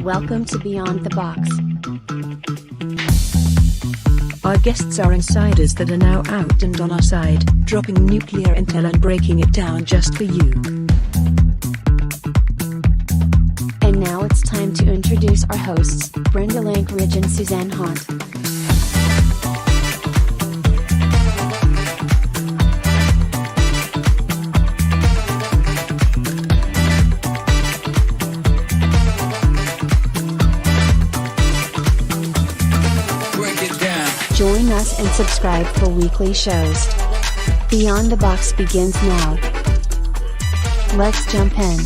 Welcome to Beyond the Box. Our guests are insiders that are now out and on our side, dropping nuclear intel and breaking it down just for you. And now it's time to introduce our hosts, Brenda Lankridge and Suzanne Haunt. Join us and subscribe for weekly shows. Beyond the Box begins now. Let's jump in.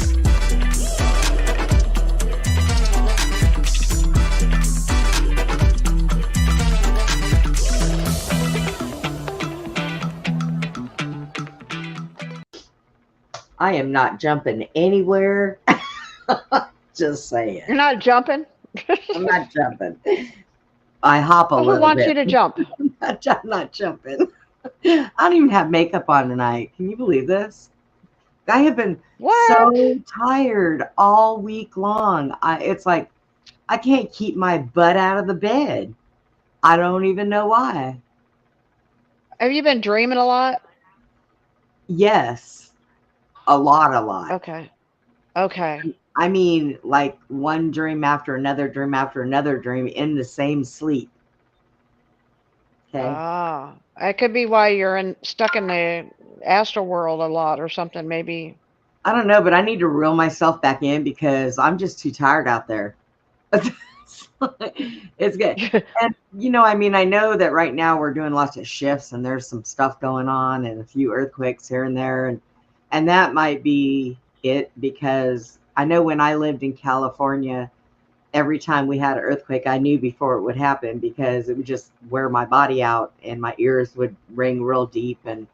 I am not jumping anywhere. Just saying. You're not jumping? I'm not jumping. I hop a little bit. Who wants you to jump? I'm not jumping. I don't even have makeup on tonight. Can you believe this? I have been so tired all week long. It's like I can't keep my butt out of the bed. I don't even know why. Have you been dreaming a lot? Yes. A lot. Okay. I mean, like one dream after another dream in the same sleep. Okay. Ah, it could be why you're stuck in the astral world a lot or something, maybe. I don't know, but I need to reel myself back in because I'm just too tired out there. It's good. And, I know that right now we're doing lots of shifts and there's some stuff going on and a few earthquakes here and there. And that might be it because I know when I lived in California, every time we had an earthquake, I knew before it would happen because it would just wear my body out and my ears would ring real deep and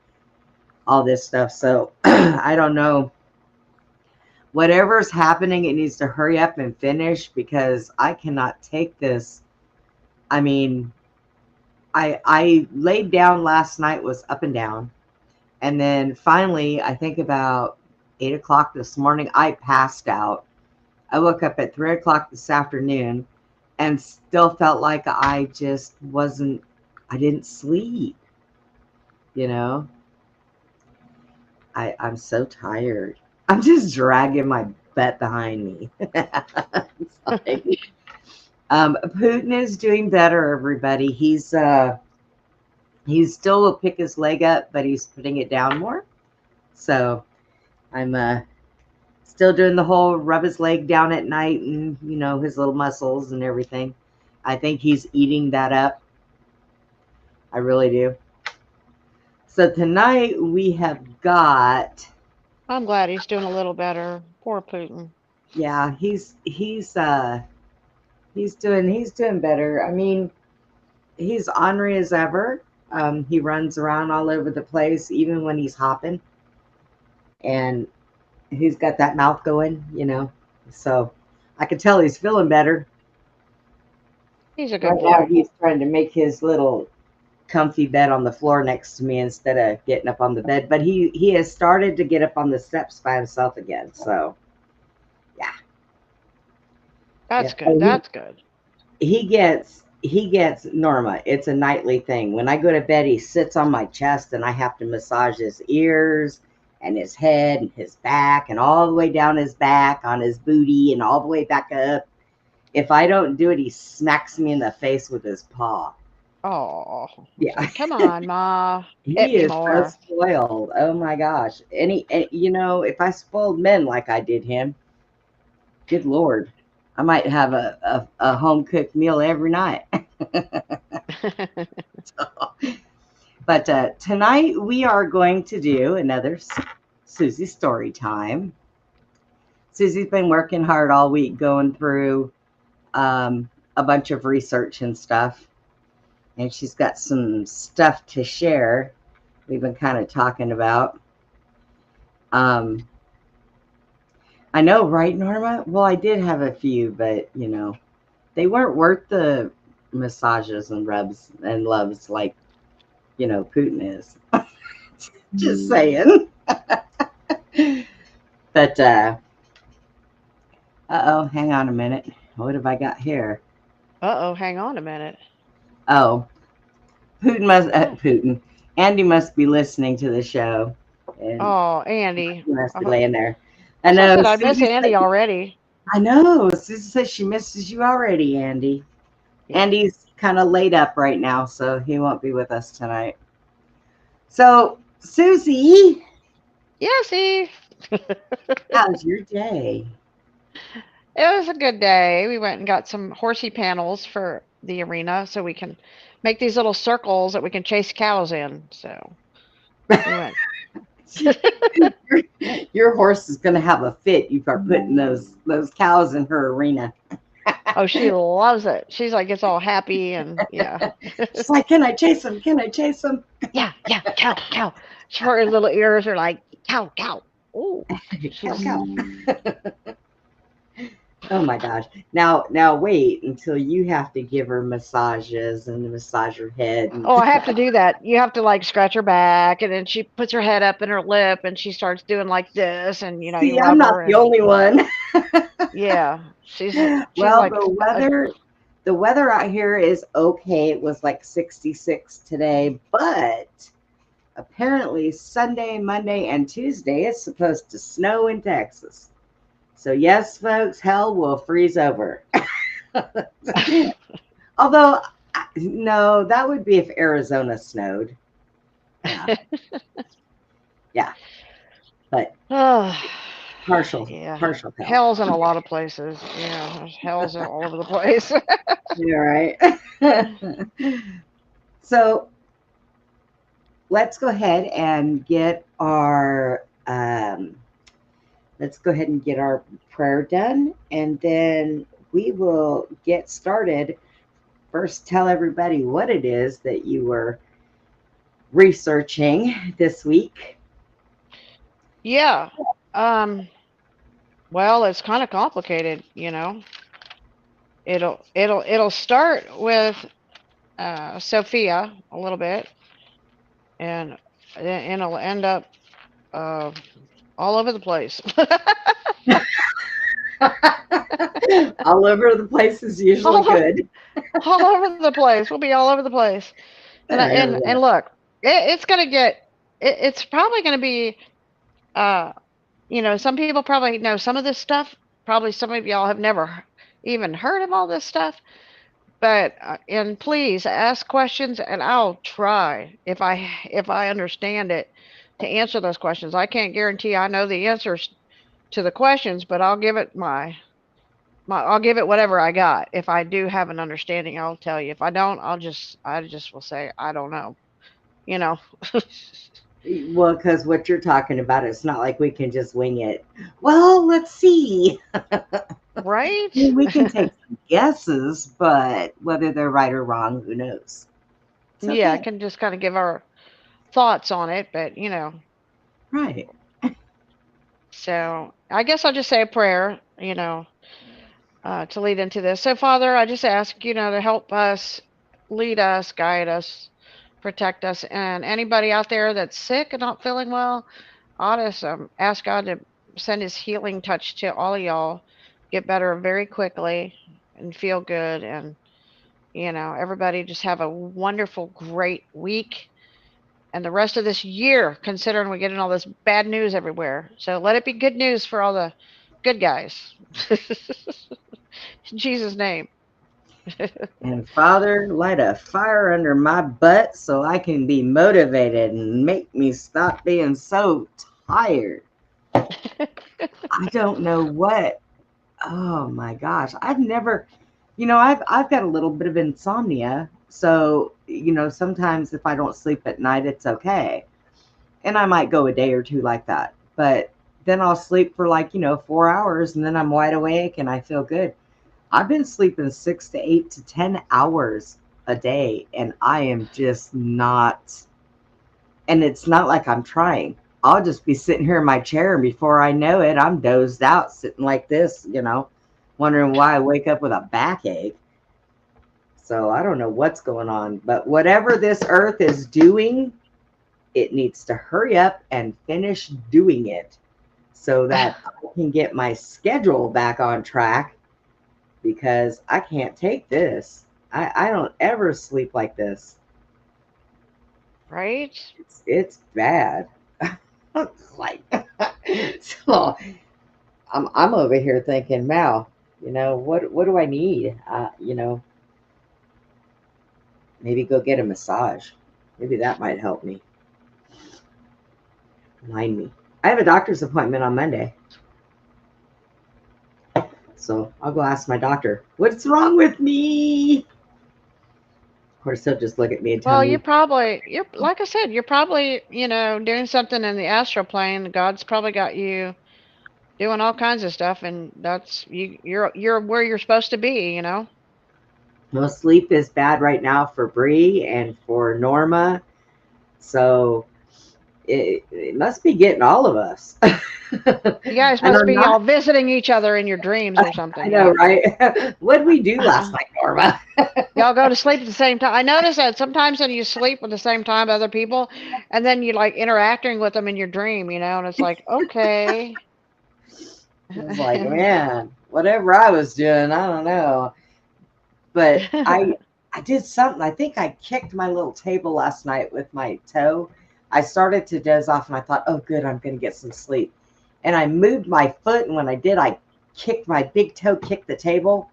all this stuff. So I don't know. Whatever's happening, it needs to hurry up and finish because I cannot take this. I mean, I laid down last night, was up and down. And then finally, I think about 8 o'clock this morning, I passed out. I woke up at 3 o'clock this afternoon and still felt like I didn't sleep. I'm so tired. I'm just dragging my butt behind me. Putin is doing better, everybody. He still will pick his leg up, but he's putting it down more. So I'm still doing the whole rub his leg down at night and, his little muscles and everything. I think he's eating that up. I really do. So tonight we have got... I'm glad he's doing a little better. Poor Putin. Yeah, he's doing better. I mean, he's ornery as ever. He runs around all over the place, even when he's hopping. And he's got that mouth going, So I can tell he's feeling better. He's a good boy. Now he's trying to make his little comfy bed on the floor next to me instead of getting up on the bed. But he has started to get up on the steps by himself again. So, yeah. That's good. That's good. He gets Norma. It's a nightly thing. When I go to bed, he sits on my chest and I have to massage his ears and his head and his back and all the way down his back on his booty and all the way back up. If I don't do it, he smacks me in the face with his paw. Oh, yeah. Come on, Ma. He is so spoiled. Oh my gosh. And if I spoiled men like I did him, good Lord, I might have a home cooked meal every night. But tonight we are going to do another Suzy story time. Suzy's been working hard all week going through a bunch of research and stuff. And she's got some stuff to share we've been kind of talking about. I know, right, Norma? Well, I did have a few, but, they weren't worth the massages and rubs and loves like, Putin is. Just saying. But hang on a minute. What have I got here? Uh-oh, hang on a minute. Oh, Putin. Andy must be listening to the show. And Oh, Andy. he must be laying there. I That's what I know. said. I miss Suzy Andy said, already. I know. Suzy says she misses you already, Andy. Yeah. Andy's kind of laid up right now, so he won't be with us tonight. So, Suzy, Yeah, see? how's your day? It was a good day. We went and got some horsey panels for the arena so we can make these little circles that we can chase cows in. So we went. Your horse is going to have a fit. You are putting those cows in her arena. Oh, she loves it. She's like, gets all happy and yeah. She's like, can I chase him? Can I chase him? Yeah, cow, cow. Her little ears are like, cow, cow. Ooh. Cow. Oh my gosh. Now wait until you have to give her massages and massage her head. And... Oh, I have to do that. You have to like scratch her back and then she puts her head up in her lip and she starts doing like this and you See, you rub I'm not her the and only one. yeah. She's Well, like the weather out here is okay. It was like 66 today, but apparently Sunday, Monday, and Tuesday it's supposed to snow in Texas. So yes, folks, hell will freeze over. Although, no, that would be if Arizona snowed. Yeah. Yeah. But partial hell. Hell's in a lot of places. Yeah, there's hell's all over the place. You're right. So let's go ahead and get our prayer done, and then we will get started. First, tell everybody what it is that you were researching this week. Yeah. Well, it's kind of complicated, It'll start with Sophia a little bit, and it'll end up all over the place. All over the place is usually good. All over the place. We'll be all over the place. And look, it's gonna get. It's probably gonna be. Some people probably know some of this stuff. Probably some of y'all have never even heard of all this stuff. But and please ask questions, and I'll try if I understand it to answer those questions. I can't guarantee I know the answers to the questions, but I'll give it I'll give it whatever I got. If I do have an understanding, I'll tell you. If I don't, I just will say I don't know. Well, because what you're talking about, it's not like we can just wing it. Well, let's see. Right? We can take some guesses, but whether they're right or wrong, who knows? Okay. Yeah, I can just kind of give our thoughts on it, but Right. So I guess I'll just say a prayer, to lead into this. So, Father, I just ask, to help us, lead us, guide us, protect us, and anybody out there that's sick and not feeling well, I'll just ask God to send his healing touch to all of y'all, get better very quickly and feel good. And, everybody just have a wonderful, great week. And the rest of this year, considering we're getting all this bad news everywhere. So let it be good news for all the good guys. In Jesus' name. And Father, light a fire under my butt so I can be motivated and make me stop being so tired. I don't know what. Oh my gosh. I've never, I've got a little bit of insomnia. So, sometimes if I don't sleep at night, it's okay. And I might go a day or two like that. But then I'll sleep for 4 hours and then I'm wide awake and I feel good. I've been sleeping 6 to 8 to 10 hours a day and I am just not. And it's not like I'm trying. I'll just be sitting here in my chair and before I know it, I'm dozed out sitting like this, wondering why I wake up with a backache. So I don't know what's going on, but whatever this earth is doing, it needs to hurry up and finish doing it so that I can get my schedule back on track, because I can't take this. I don't ever sleep like this. Right? It's bad. Like, so I'm over here thinking, wow, what do I need? Maybe go get a massage. Maybe that might help me. Remind me. I have a doctor's appointment on Monday. So I'll go ask my doctor, what's wrong with me? Of course, he'll just look at me and tell Well, me, you're like I said, you're probably, doing something in the astral plane. God's probably got you doing all kinds of stuff, and you're where you're supposed to be. well, sleep is bad right now for Bree and for Norma. So it must be getting all of us. You guys And must I'm be not, all visiting each other in your dreams or I something. know, Yeah. right? What did we do last night, Norma? Y'all go to sleep at the same time. I notice that sometimes when you sleep at the same time other people, and then you like interacting with them in your dream, and it's like, okay. I was like, man, whatever I was doing, I don't know. But I did something. I think I kicked my little table last night with my toe. I started to doze off and I thought, oh, good, I'm going to get some sleep. And I moved my foot. And when I did, I kicked my big toe, kicked the table.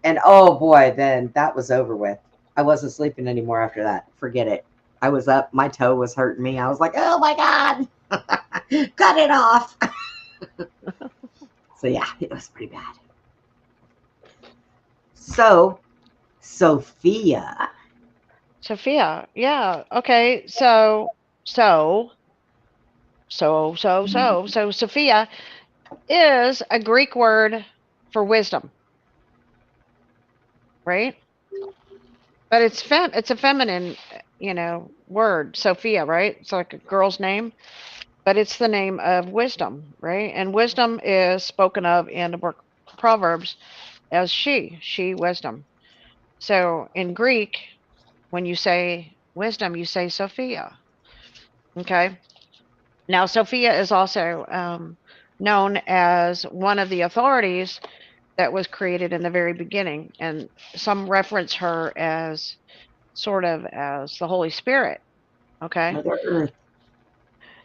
And oh boy, then that was over with. I wasn't sleeping anymore after that. Forget it. I was up. My toe was hurting me. I was like, oh my God, cut it off. So yeah, it was pretty bad. So, Sophia. Sophia, yeah. Okay. So Sophia is a Greek word for wisdom, right? But it's a feminine, word, Sophia, right? It's like a girl's name, but it's the name of wisdom, right? And wisdom is spoken of in the book Proverbs as she wisdom. So in Greek, when you say wisdom, you say Sophia. Okay. Now, Sophia is also known as one of the authorities that was created in the very beginning, and some reference her as sort of as the Holy Spirit. Okay. Mother Earth.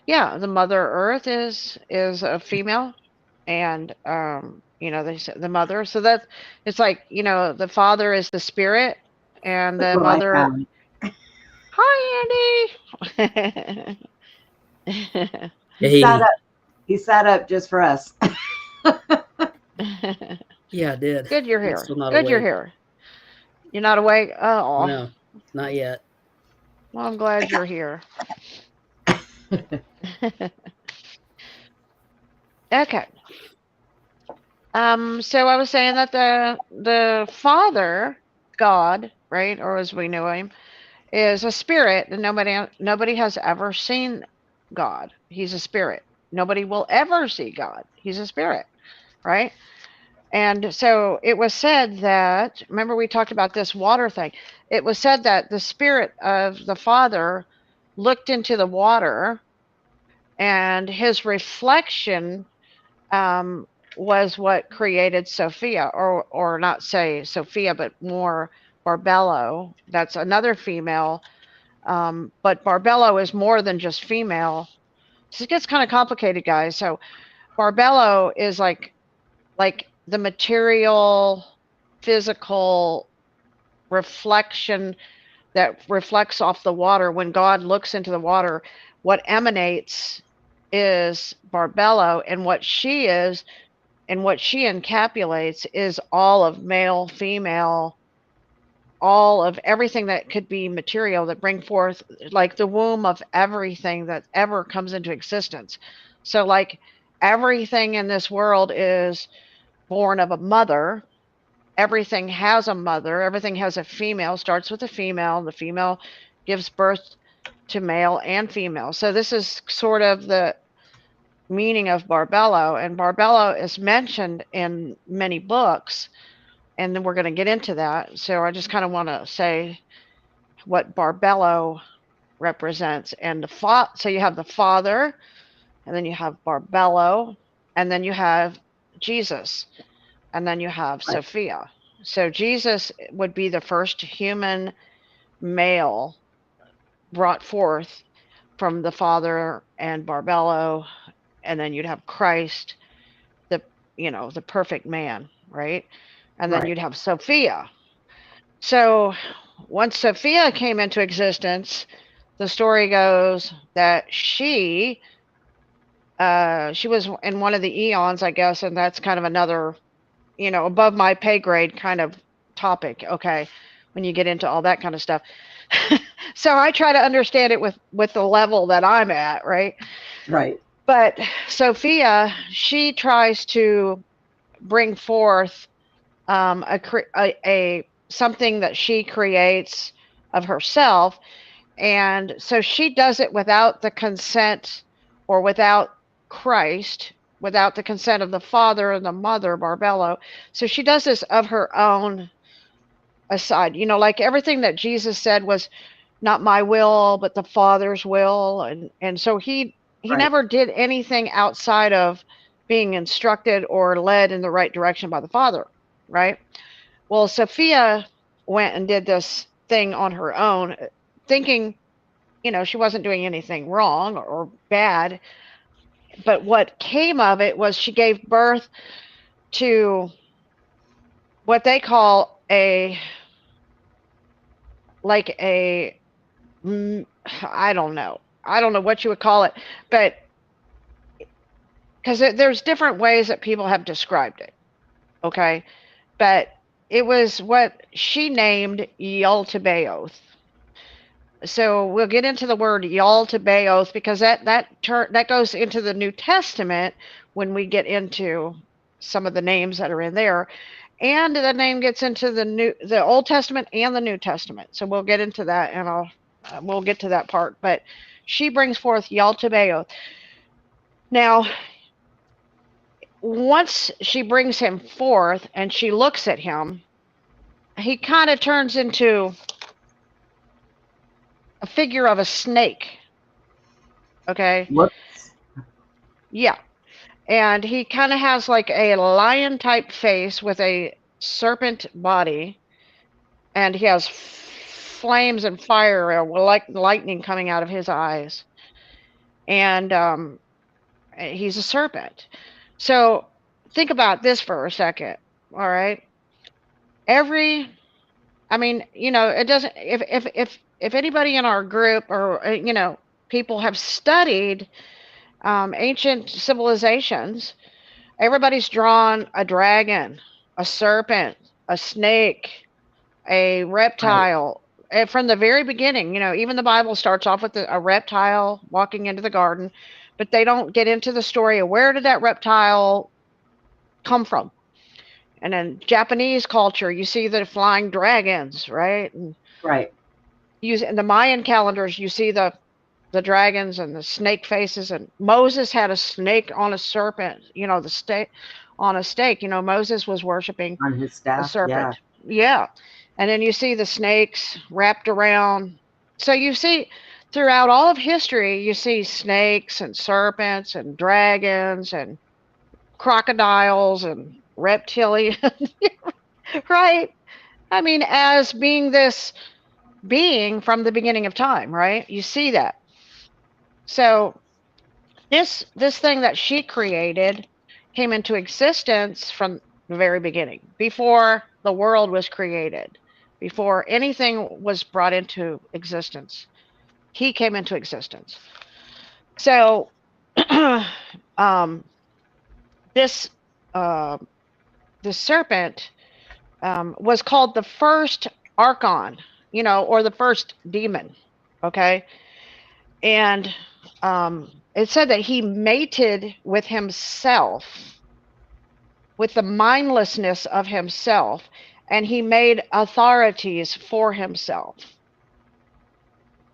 Yeah, the Mother Earth is a female, and they say the mother. So that it's like the father is the spirit, and Look the what I mother. found. Hi, Andy. He sat Hey, up. He sat up just for us. yeah, I did. Good, you're I'm here. still not Good, you're awake. here. You're not awake? Oh, No, not yet. well, I'm glad you're here. Okay. So I was saying that the Father, God, right, or as we know him, is a spirit, and nobody has ever seen God. He's a spirit. Nobody will ever see God. He's a spirit, right? And so it was said that, remember we talked about this water thing. It was said that the spirit of the Father looked into the water, and his reflection um, was what created Sophia, or not say Sophia, but more Barbello. That's another female, but Barbello is more than just female. So it gets kind of complicated, guys. So Barbello is like the material, physical reflection that reflects off the water. When God looks into the water, what emanates is Barbello, and what she is and what she encapsulates is all of male, female, all of everything that could be material that bring forth, like the womb of everything that ever comes into existence. So like everything in this world is born of a mother. Everything has a mother. Everything has a female. Starts with a female. The female gives birth to male and female. So this is sort of the meaning of Barbello, and Barbello is mentioned in many books, and then we're going to get into that. So I just kind of want to say what Barbello represents, and so you have the father, and then you have Barbello, and then you have Jesus, and then you have Right. Sophia. So Jesus would be the first human male brought forth from the Father and Barbello, and then you'd have Christ, the the perfect man, right? And then Right. you'd have Sophia. So once Sophia came into existence, the story goes that she was in one of the eons, I guess, and that's kind of another, above my pay grade kind of topic. Okay, when you get into all that kind of stuff. So I try to understand it with the level that I'm at, right? Right. But Sophia, she tries to bring forth a something that she creates of herself, and so she does it without the consent or without Christ, without the consent of the father and the mother, Barbello. So she does this of her own aside. Like everything that Jesus said was not my will, but the Father's will, and so he Right. never did anything outside of being instructed or led in the right direction by the Father, right? Well, Sophia went and did this thing on her own, thinking, she wasn't doing anything wrong or bad. But what came of it was she gave birth to what they call a I don't know. I don't know what you would call it, but because there's different ways that people have described it. Okay, but it was what she named Yaltabaoth. So we'll get into the word Yaltabaoth because that goes into the New Testament when we get into some of the names that are in there, and the name gets into the Old Testament and the New Testament. So we'll get into that, and we'll get to that part. But she brings forth Yaltabaoth. Now, once she brings him forth and she looks at him, he kind of turns into a figure of a snake. Okay. Whoops. Yeah. And he kind of has like a lion type face with a serpent body, and he has flames and fire, like lightning coming out of his eyes. And he's a serpent. So think about this for a second. All right. I mean, it doesn't, if anybody in our group or, people have studied ancient civilizations, everybody's drawn a dragon, a serpent, a snake, a Right. reptile. And from the very beginning, even the Bible starts off with a reptile walking into the garden, but they don't get into the story of where did that reptile come from. And in Japanese culture, you see the flying dragons, right? And Right. in the Mayan calendars, you see the dragons and the snake faces. And Moses had a snake on a serpent, the stake on a stake. Moses was worshiping On his a staff. Yeah. serpent. Yeah. And then you see the snakes wrapped around. So you see throughout all of history, you see snakes and serpents and dragons and crocodiles and reptilian, right? I mean, as being this being from the beginning of time, right? You see that. So this thing that she created came into existence from the very beginning, before the world was created, before anything was brought into existence. He came into existence. So um, this uh, the serpent was called the first archon, or the first demon. Okay, and it said that he mated with himself, with the mindlessness of himself, and he made authorities for himself.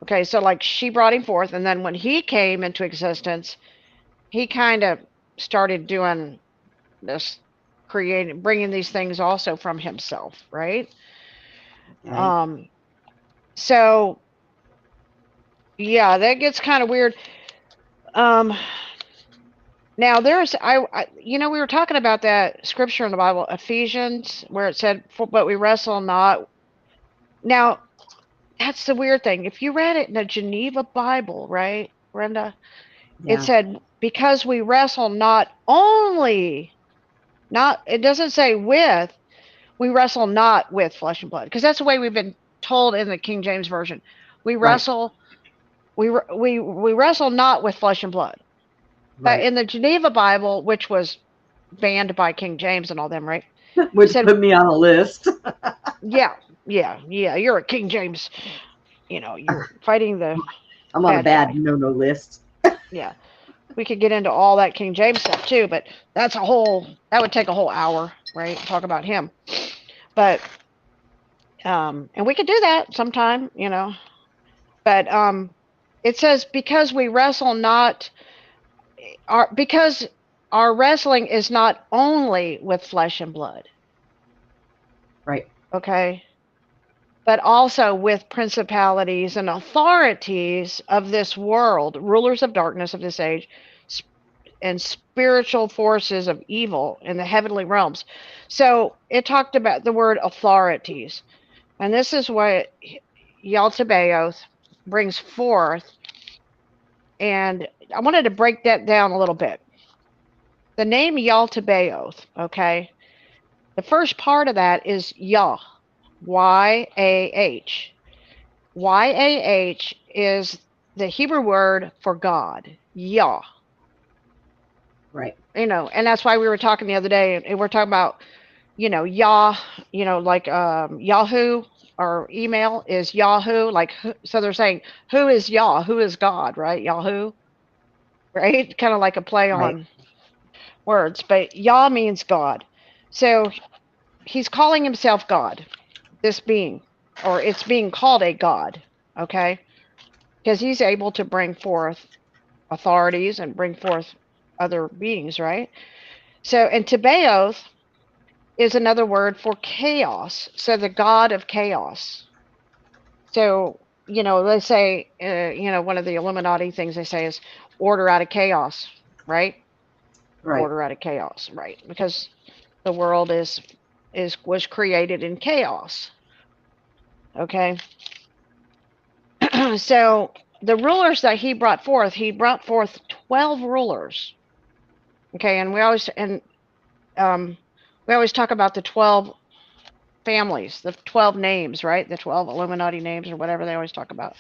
Okay, so like she brought him forth, and then when he came into existence, he kind of started doing this, creating, bringing these things also from himself, right? Okay. So yeah, that gets kind of weird. Um, Now we were talking about that scripture in the Bible, Ephesians, where it said, "But we wrestle not." Now, that's the weird thing. If you read it in the Geneva Bible, right, Brenda, it Yeah. said, "Because we wrestle not only, not." It doesn't say with. We wrestle not with flesh and blood, because that's the way we've been told in the King James version. We Right. wrestle. We wrestle not with flesh and blood. But Right. in the Geneva Bible, which was banned by King James and all them, right? It Which said, put me on a list. yeah, yeah, you're a King James, you're fighting the I'm on a bad bad guy. no list. Yeah. We could get into all that King James stuff too, but that would take a whole hour, right? Talk about him. But and we could do that sometime, But it says, because we wrestle not because our wrestling is not only with flesh and blood, Right. okay? But also with principalities and authorities of this world, rulers of darkness of this age, and spiritual forces of evil in the heavenly realms. So it talked about the word authorities. And this is what Yaltabaoth brings forth. And I wanted to break that down a little bit. The name Yaltabaoth, okay? The first part of that is Yah, Y-A-H. Y-A-H is the Hebrew word for God, Yah. Right. And that's why we were talking the other day, and we're talking about, Yah, like Yahoo or email is Yahoo. Like, so they're saying, who is Yah? Who is God, right? Yahoo, right? Kind of like a play Right. on words, but Yah means God. So he's calling himself God, this being, or it's being called a God, okay? Because he's able to bring forth authorities and bring forth other beings, right? So, and Tebeoth is another word for chaos. So, the God of chaos. So, they say, one of the Illuminati things they say is order out of chaos, right? Right. Order out of chaos, right? Because the world was created in chaos. Okay. So the rulers that he brought forth 12 rulers. Okay, and um, we always talk about the 12 families, the 12 names, right? The 12 Illuminati names or whatever they always talk about.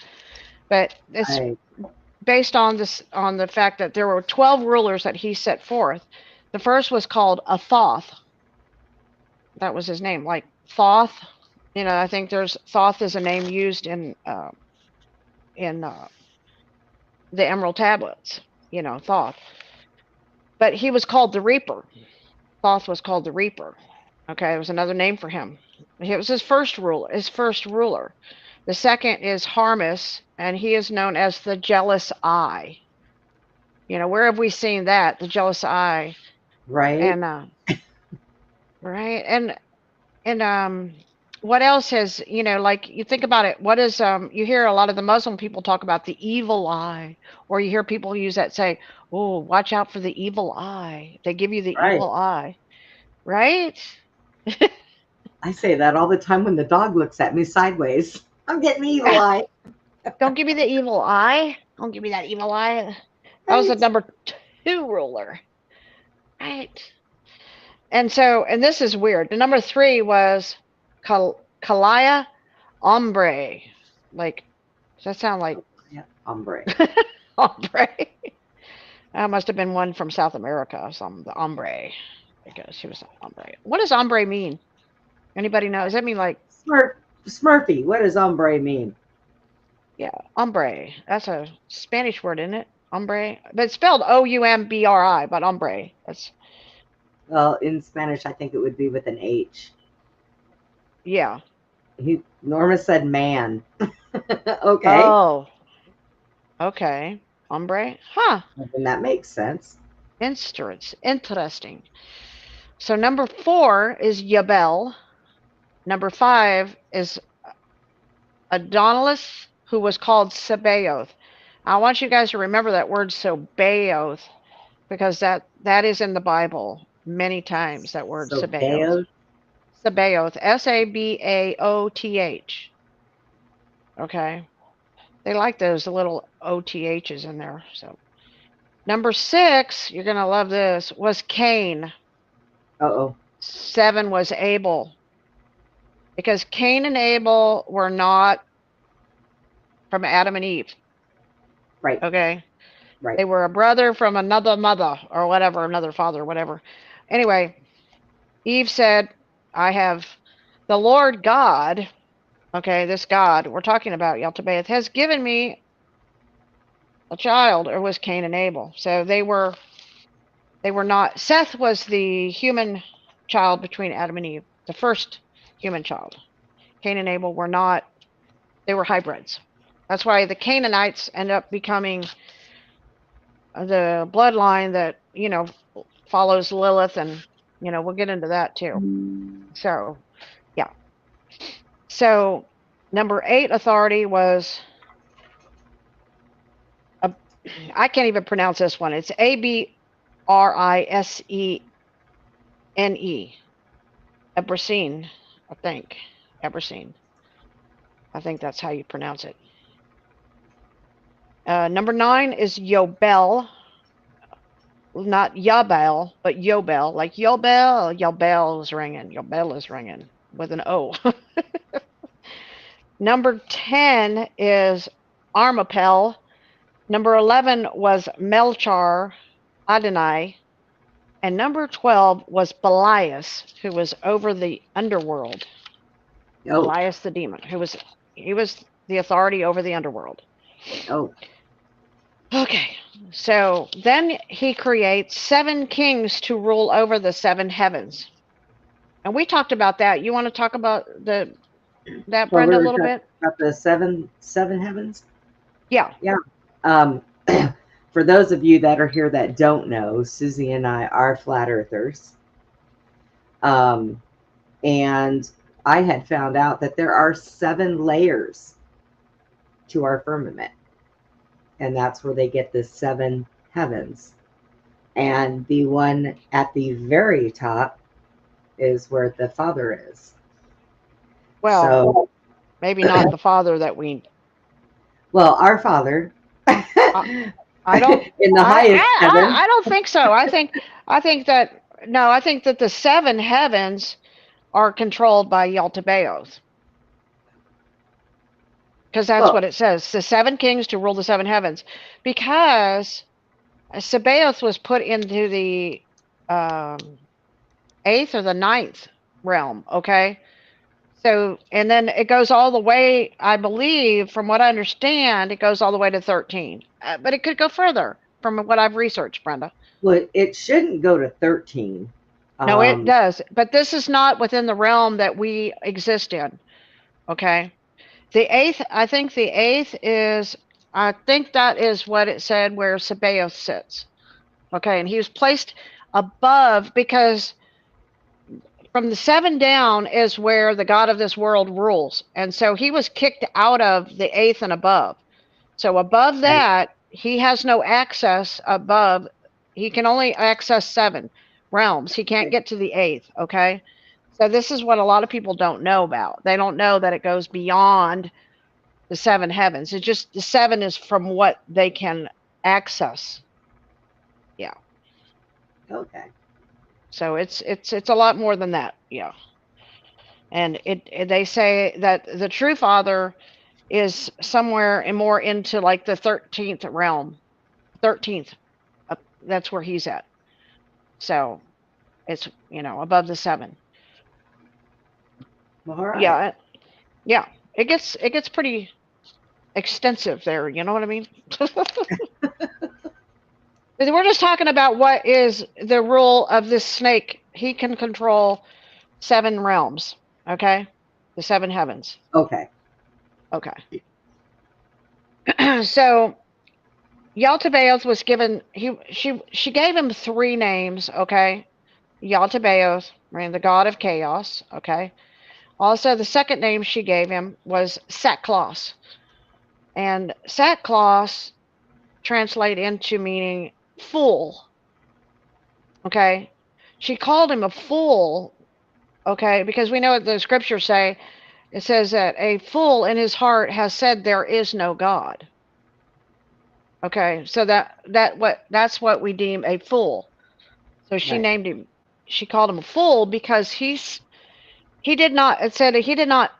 But it's Right. based on the fact that there were 12 rulers that he set forth. The first was called a Thoth. That was his name, like Thoth. I think there's Thoth is a name used in the Emerald Tablets. Thoth. But he was called the Reaper. Thoth was called the Reaper. Okay, it was another name for him. It was his first ruler. The second is Harmus, and he is known as the Jealous Eye. Where have we seen that? The Jealous Eye, Right. and right, and what else has like you think about it? What is you hear a lot of the Muslim people talk about the evil eye, or you hear people use that say, "Oh, watch out for the evil eye." They give you the Right. evil eye, right? I say that all the time when the dog looks at me sideways. I'm getting evil eye. Don't give me the evil eye. Don't give me that evil eye. That was the Right. number 2 ruler, right? And this is weird. The number 3 was Kalaya Ombre. Like, does that sound like Yeah. Hombre. ombre? That must have been one from South America, the ombre. I guess he was an ombre. What does ombre mean? Anybody know? Does that mean like, Smurfy. What does hombre mean? yeah, ombre? That's a Spanish word, isn't it? Ombre, but it's spelled O-U-M-B-R-I, but ombre. That's Well, in Spanish, I think it would be with an H. yeah. Norma said man. Okay. Oh, okay. Ombre, huh? And that makes sense. Interesting. So number 4 is Yabel. Number 5 is Adonis, who was called Sabaoth. I want you guys to remember that word Sabaoth. because that is in the Bible many times, that word So Sabaoth. Baoth. Sabaoth, Sabaoth. Okay. They like those little OTHs in there. So number 6, you're going to love this, was Cain. Uh-oh. 7 was Abel. Because Cain and Abel were not from Adam and Eve. Right. Okay. Right. They were a brother from another mother or whatever, another father, whatever. Anyway, Eve said, I have the Lord God, okay, this God we're talking about, Yaltabaoth, has given me a child, or was Cain and Abel. So they were not, Seth was the human child between Adam and Eve, the first human child. Cain and Abel were not, they were hybrids. That's why the Canaanites end up becoming the bloodline that, follows Lilith, and, we'll get into that too. So, yeah. So, number 8 authority was, I can't even pronounce this one. It's Abrisene. Abrisene, I think. Abrisene. I think that's how you pronounce it. Number 9 is Yobel. Not Yabel, but Yobel. Like Yobel, Yobel is ringing. Yobel is ringing with an O. Number 10 is Armapel. Number 11 was Melchar Adonai. And number 12 was Belias, who was over the underworld. Oh. Belias the demon, he was the authority over the underworld. Oh. Okay, so then he creates 7 kings to rule over the 7 heavens. And we talked about that. You want to talk about that, Brenda, a little bit? About the seven heavens? Yeah. Yeah. For those of you that are here that don't know, Suzy and I are flat earthers. And I had found out that there are 7 layers to our firmament. And that's where they get the 7 heavens. And the one at the very top is where the Father is. Well, so, maybe not the Father that we. Well, our Father. I don't. In the highest heaven. I don't think so. I think that the 7 heavens are controlled by Yaltabaoth. Because that's what it says. The 7 kings to rule the 7 heavens. Because Sabaoth was put into the 8th or the 9th realm, okay? So, and then it goes all the way, I believe, from what I understand, it goes all the way to 13. But it could go further from what I've researched, Brenda. Well, it shouldn't go to 13. No, it does. But this is not within the realm that we exist in, okay? The 8th, I think that is what it said where Sabaoth sits. Okay, and he was placed above, because from the 7 down is where the God of this world rules. And so he was kicked out of the 8th and above. So above that, he has no access above. He can only access 7 realms. He can't get to the 8th, okay? So this is what a lot of people don't know about. They don't know that it goes beyond the 7 heavens. It's just the 7 is from what they can access. Yeah. Okay. So it's a lot more than that. Yeah. And they say that the true Father is somewhere and more into like the 13th realm. 13th. That's where he's at. So it's, above the 7. All right. Yeah. Yeah. It gets pretty extensive there, you know what I mean? We're just talking about what is the rule of this snake. He can control 7 realms, okay? The 7 heavens. Okay. Okay. So Yaltabaoth was given, she gave him 3 names, okay? Yaltabaoth, the god of chaos, okay? Also, the second name she gave him was Sackcloth. And Sackcloth translate into meaning fool, Okay. She called him a fool. Okay. Because we know what the scriptures say. It says that a fool in his heart has said there is no God. Okay. So that's what we deem a fool. So she Right. named him, she called him a fool because he did not, it said he did not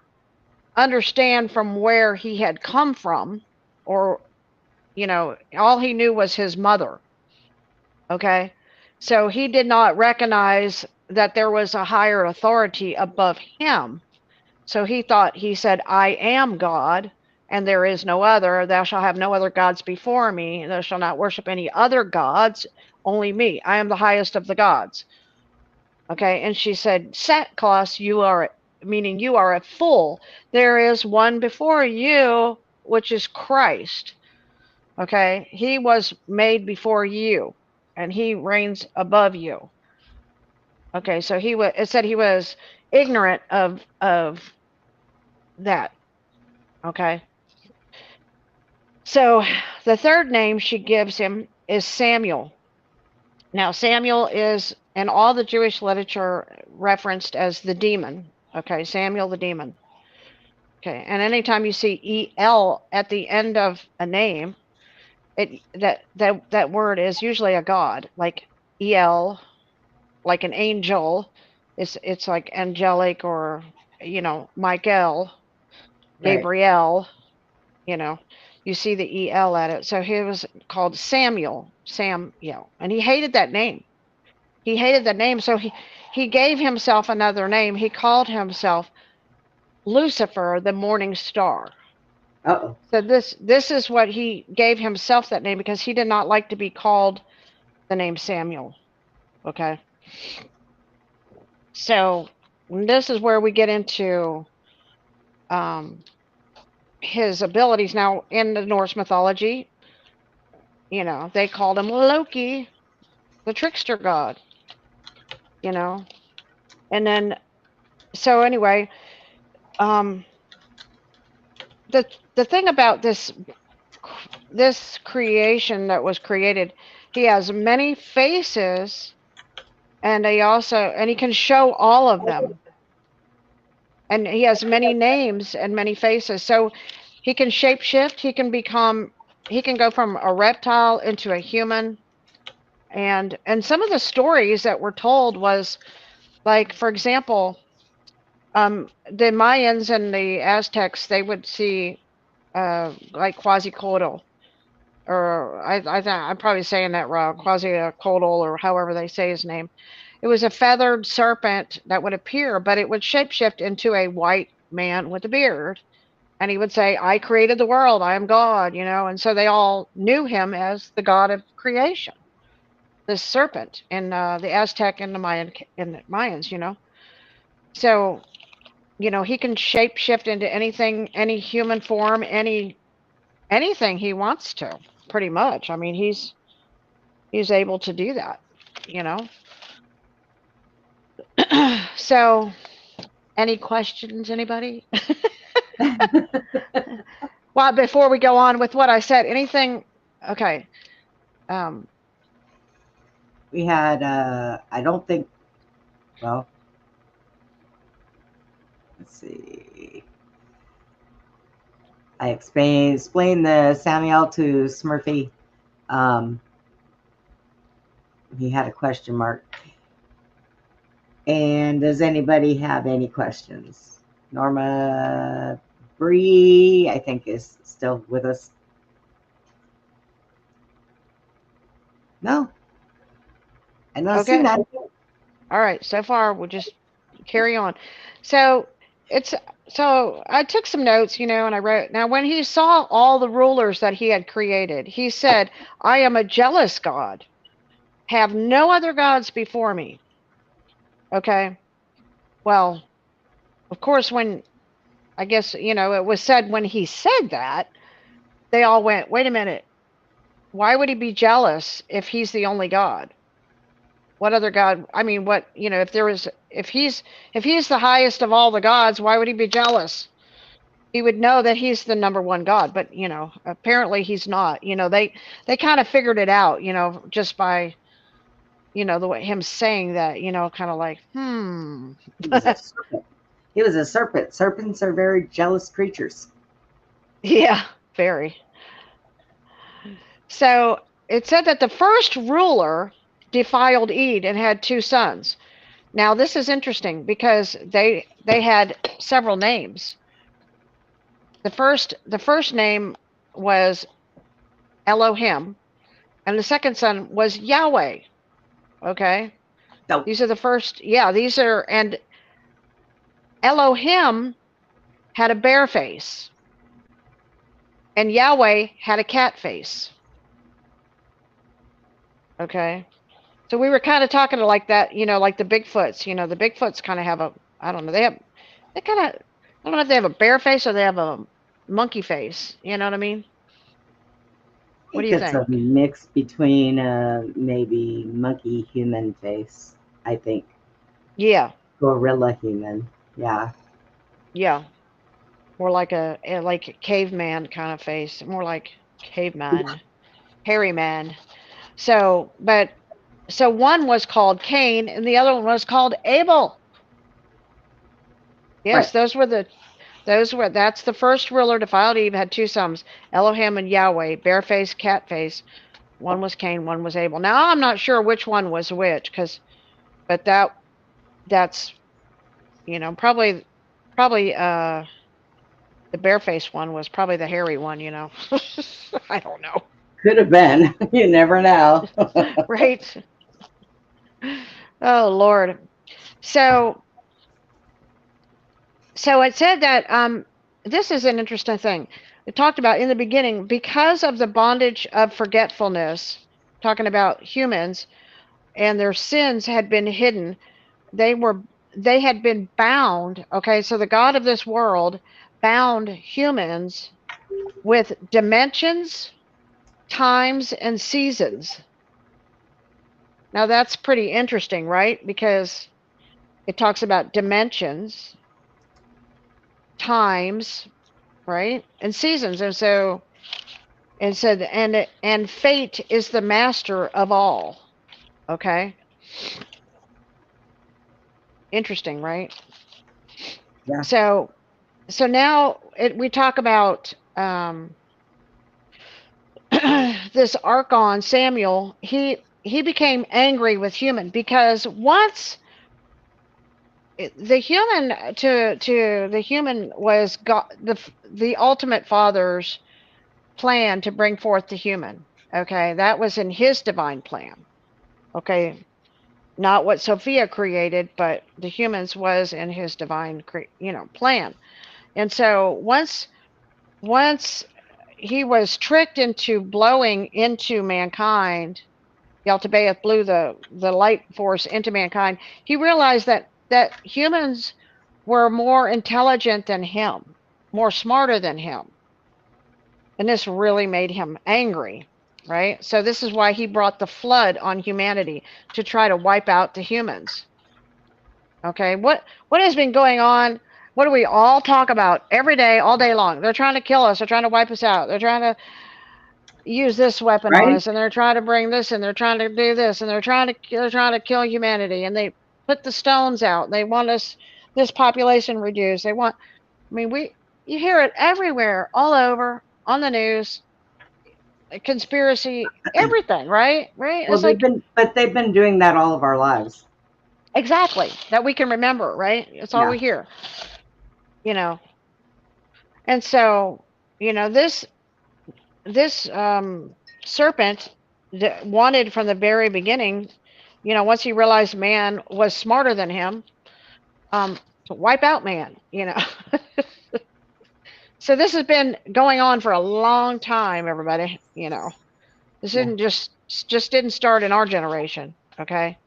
understand from where he had come from, or, all he knew was his mother. Okay. So he did not recognize that there was a higher authority above him. So he said, I am God, and there is no other. Thou shalt have no other gods before me. Thou shalt not worship any other gods, only me. I am the highest of the gods. Okay. And she said, sackcloth, meaning you are a fool. There is one before you, which is Christ. Okay. He was made before you, and he reigns above you. Okay. So it said he was ignorant of that. Okay. So the third name she gives him is Samuel. Now, Samuel is in all the Jewish literature referenced as the demon. Okay, Samuel the demon. Okay, and anytime you see EL at the end of a name, that word is usually a god, like EL, like an angel. It's like angelic, or Michael, Right. Gabriel. You know, you see the EL at it. So he was called Samuel, and he hated that name. He hated that name, so he gave himself another name. He called himself Lucifer, the morning star. Uh-oh. So this is what he gave himself, that name, because he did not like to be called the name Samuel. Okay. So this is where we get into his abilities. Now, in the Norse mythology, they called him Loki, the trickster god. And then, so anyway, um, the thing about this creation that was created, he has many faces, and he can show all of them, and he has many names and many faces. So he can shapeshift. He can go from a reptile into a human. And some of the stories that were told was, like, for example, the Mayans and the Aztecs, they would see like Quasicoatl, or I'm probably saying that wrong, Quasicoatl, or however they say his name. It was a feathered serpent that would appear, but it would shapeshift into a white man with a beard. And he would say, I created the world, I am God, and so they all knew him as the God of creation, this serpent in the Aztec and the Mayans. So, he can shapeshift into anything, any human form, anything he wants to, pretty much. I mean, he's able to do that, you know. So, any questions, anybody? Well, before we go on with what I said, anything? Okay. We had, I don't think, well, let's see. I explained the Samuel to Smurfy. He had a question mark. And does anybody have any questions? Norma Bree, I think, is still with us. No. I don't see none. All right. So far, we'll just carry on. So I took some notes, and I wrote. Now, when he saw all the rulers that he had created, he said, I am a jealous God. Have no other gods before me. Okay. Well, of course, I guess, it was said when he said that, they all went, wait a minute. Why would he be jealous if he's the only God? What other God? I mean, if he's the highest of all the gods, why would he be jealous? He would know that he's the number one God, but apparently he's not. They kind of figured it out, just by the way him saying that, kind of like, He was a serpent. He was a serpent. Serpents are very jealous creatures. Yeah, very. So it said that the first ruler defiled Eve and had two sons. Now this is interesting because they had several names. The first name was Elohim, and the second son was Yahweh. Okay, No. these are the first. Yeah, these are, and Elohim had a bear face, and Yahweh had a cat face. Okay, so we were kind of talking like that, like the Bigfoots. The Bigfoots kind of have a, I don't know, they kind of, I don't know if they have a bear face or they have a monkey face. You know what I mean? I What do think you it's think? a mix between maybe monkey human face. I think Yeah, gorilla human. Yeah. yeah, more like like a caveman kind of face, more like caveman, hairy man. So, so one was called Cain and the other one was called Abel. Yes, Right. that's the first ruler defiled Eve, had two sons, Elohim and Yahweh, bear face, cat face. One was Cain, one was Abel. Now I'm not sure which one was which, but that's probably the bare-faced one was probably the hairy one. I don't know. Could have been. You never know. Right? Oh Lord. So it said that this is an interesting thing. It talked about in the beginning, because of the bondage of forgetfulness, talking about humans and their sins had been hidden. They had been bound. Okay, so the God of this world bound humans with dimensions, times, and seasons. Now that's pretty interesting, right? Because it talks about dimensions, times, right, and seasons, and so and said and fate is the master of all. Okay, interesting, right? Yeah. So now we talk about this Archon Samuel. He became angry with human because once the human to the human was God, the ultimate father's plan to bring forth the human. Okay, that was in his divine plan. Okay, not what Sophia created, but the humans was in his divine plan. And so once he was tricked into blowing into mankind, Yaltabaoth blew the light force into mankind, he realized that humans were more intelligent than him, more smarter than him. And this really made him angry, right? So this is why he brought the flood on humanity, to try to wipe out the humans. Okay, what has been going on? What do we all talk about every day, all day long? They're trying to kill us. They're trying to wipe us out. They're trying to use this weapon on Right. us, and they're trying to bring this, and they're trying to do this, and they're trying to kill humanity. And they put the stones out. They want us, this population reduced. They want. I mean, you hear it everywhere, all over on the news. Conspiracy, everything, right? Right? Well, It's like, they've been doing that all of our lives. exactly, that we can remember, right? It's all Yeah. we hear, you know. And so, this serpent wanted from the very beginning, once he realized man was smarter than him, to wipe out man. So this has been going on for a long time, everybody. This Yeah. didn't just didn't start in our generation, okay?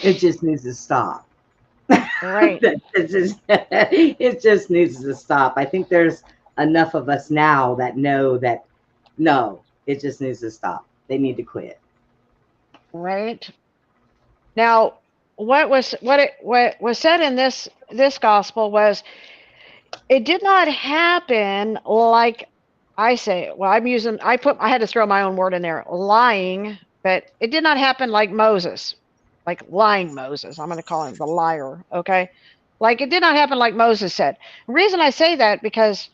It just needs to stop. Right. It just needs to stop. I think there's enough of us now that know that no, it just needs to stop. They need to quit. Right. Now, what was said in this gospel was, it did not happen like I say. Well, I had to throw my own word in there, lying, but it did not happen like Moses. like lying Moses. I'm going to call him the liar. Okay. Like it did not happen like Moses said. The reason I say that because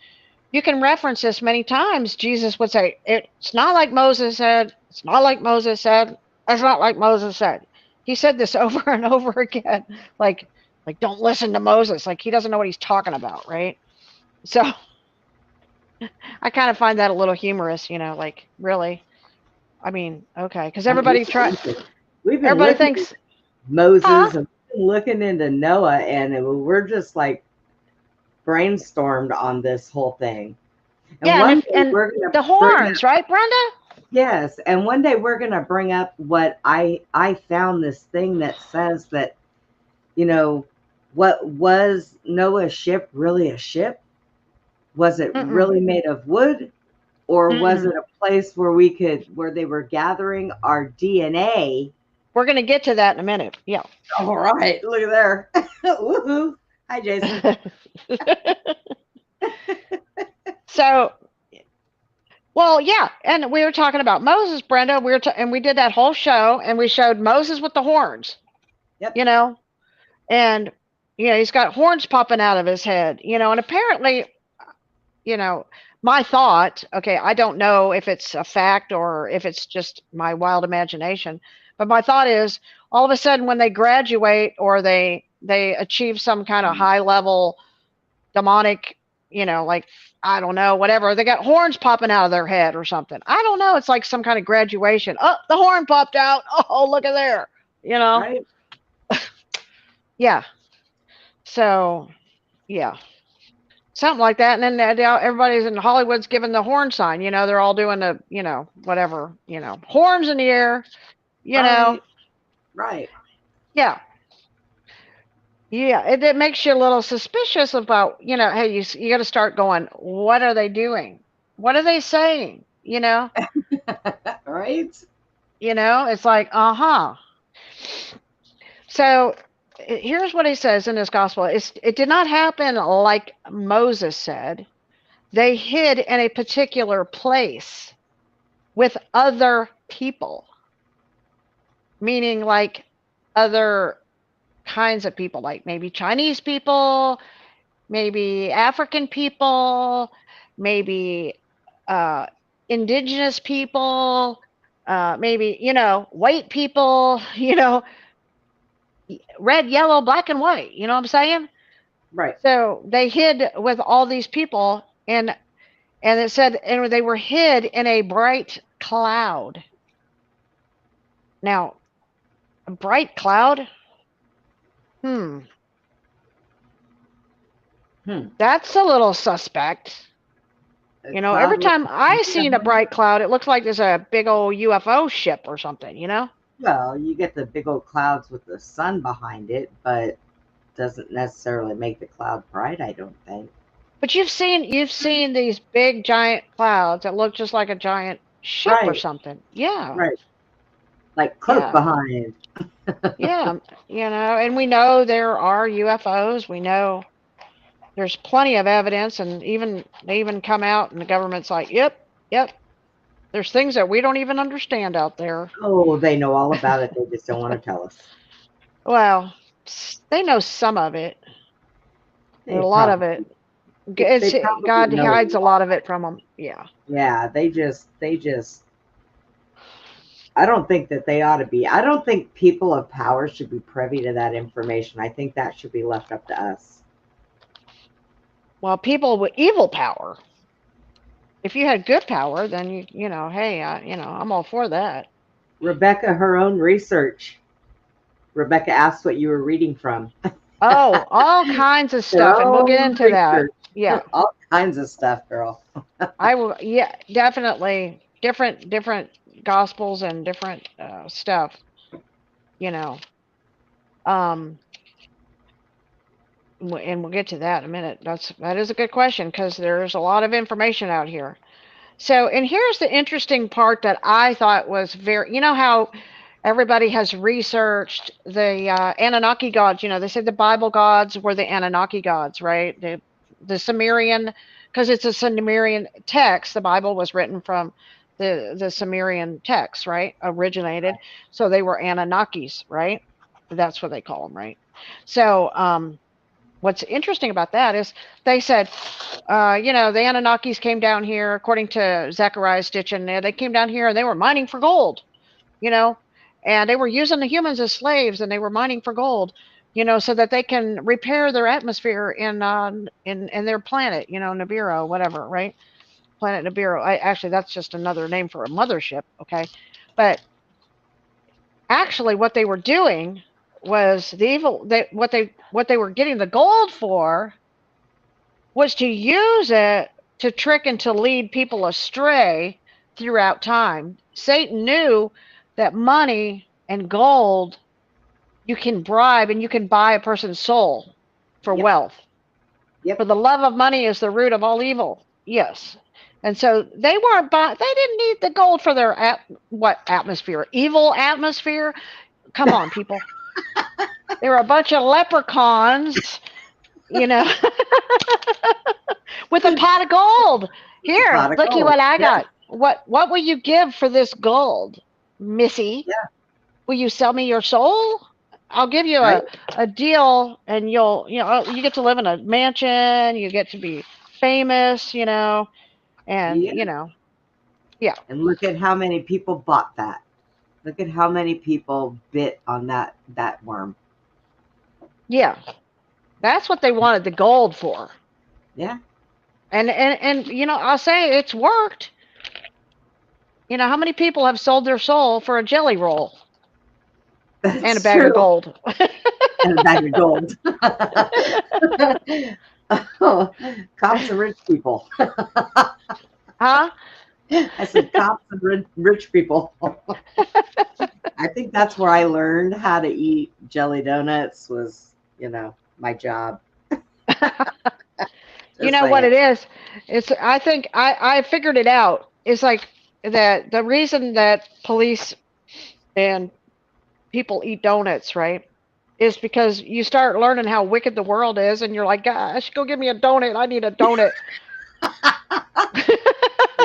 you can reference this many times. Jesus would say, it's not like Moses said. It's not like Moses said. It's not like Moses said. He said this over and over again. Like don't listen to Moses. Like he doesn't know what he's talking about, right? So I kind of find that a little humorous, like really. I mean, okay, because everybody We've been everybody looking thinks, at Moses huh? and looking into Noah, and we're just like brainstormed on this whole thing. And Yeah, one day and we're going to the horns, right, Brenda? yes, and one day we're going to bring up what I found this thing that says that, what was Noah's ship really a ship? Was it really made of wood? Or was it a place where they were gathering our DNA? We're going to get to that in a minute. Yeah. All right. Look at there. Woohoo. Hi, Jason. So, well, yeah. And we were talking about Moses, Brenda. And we did that whole show and we showed Moses with the horns. Yep. And, he's got horns popping out of his head, and apparently, my thought, okay, I don't know if it's a fact or if it's just my wild imagination, but my thought is all of a sudden when they graduate or they achieve some kind of high level demonic, like, I don't know, whatever, they got horns popping out of their head or something. I don't know. It's like some kind of graduation. Oh, the horn popped out. Oh, look at there, Right. Yeah. So, yeah. Something like that. And then everybody's in Hollywood's giving the horn sign. They're all doing the, whatever, horns in the air, Right. Yeah. Yeah. It makes you a little suspicious about, hey, you got to start going, what are they doing? What are they saying? Right. It's like, uh-huh. So here's what he says in his gospel. It did not happen like Moses said. They hid in a particular place with other people, meaning like other kinds of people, like maybe Chinese people, maybe African people, maybe indigenous people, maybe, white people, red, yellow, black, and white. You know what I'm saying? Right. So they hid with all these people, and it said, and they were hid in a bright cloud. Now, a bright cloud? That's a little suspect. Every time I seen a bright cloud, it looks like there's a big old UFO ship or something, Well, you get the big old clouds with the sun behind it, but doesn't necessarily make the cloud bright, I don't think. But you've seen these big giant clouds that look just like a giant ship or something. Yeah. Right. Like cloak behind. Yeah. And we know there are UFOs. We know there's plenty of evidence, and they even come out and the government's like, yep. There's things that we don't even understand out there. Oh, they know all about it. They just don't want to tell us. Well, they know some of it. A lot of it. God hides a lot of it from them. Yeah. Yeah, they just I don't think that they ought to be. I don't think people of power should be privy to that information. I think that should be left up to us. Well, people with evil power. If you had good power, then hey, I'm all for that. Rebecca, her own research. Rebecca asked what you were reading from. Oh, all kinds of stuff, and we'll get into that. Yeah, all kinds of stuff, girl. I will. Yeah, definitely different gospels and different stuff. And we'll get to that in a minute. That is a good question, because there's a lot of information out here. So, and here's the interesting part that I thought was very, how everybody has researched the Anunnaki gods. They said the Bible gods were the Anunnaki gods, right? The Sumerian, because it's a Sumerian text. The Bible was written from the Sumerian text, right? Originated. So they were Anunnakis, right? That's what they call them, right? So what's interesting about that is they said, the Anunnakis came down here, according to Zechariah Stitchin, they came down here and they were mining for gold, you know, and they were using the humans as slaves and they were mining for gold, so that they can repair their atmosphere in their planet, Nibiru, whatever, right? Planet Nibiru. Actually, that's just another name for a mothership, okay? But actually, what they were doing was what they were getting the gold for was to use it to trick and to lead people astray throughout time. Satan knew that money and gold you can bribe and you can buy a person's soul for Yep. wealth. Yep. For the love of money is the root of all evil. Yes. And so they weren't they didn't need the gold for their atmosphere? Evil atmosphere? Come on, people. They were a bunch of leprechauns, with a pot of gold. Here, Pot of looky gold. what I Yeah. got. What will you give for this gold, Missy? Yeah. Will you sell me your soul? I'll give you Right. a deal, and you get to live in a mansion. You get to be famous, and Yeah. yeah. And look at how many people bought that. Look at how many people bit on that worm. Yeah, that's what they wanted the gold for. Yeah. And I'll say it's worked. How many people have sold their soul for a jelly roll That's and a bag true. of gold? And a bag of gold. Oh, cops and rich people. Huh? I said cops and rich people. I think that's where I learned how to eat jelly donuts was, my job. You know what it is? I think I figured it out. It's like that the reason that police and people eat donuts, right? Is because you start learning how wicked the world is and you're like, gosh, go give me a donut. I need a donut.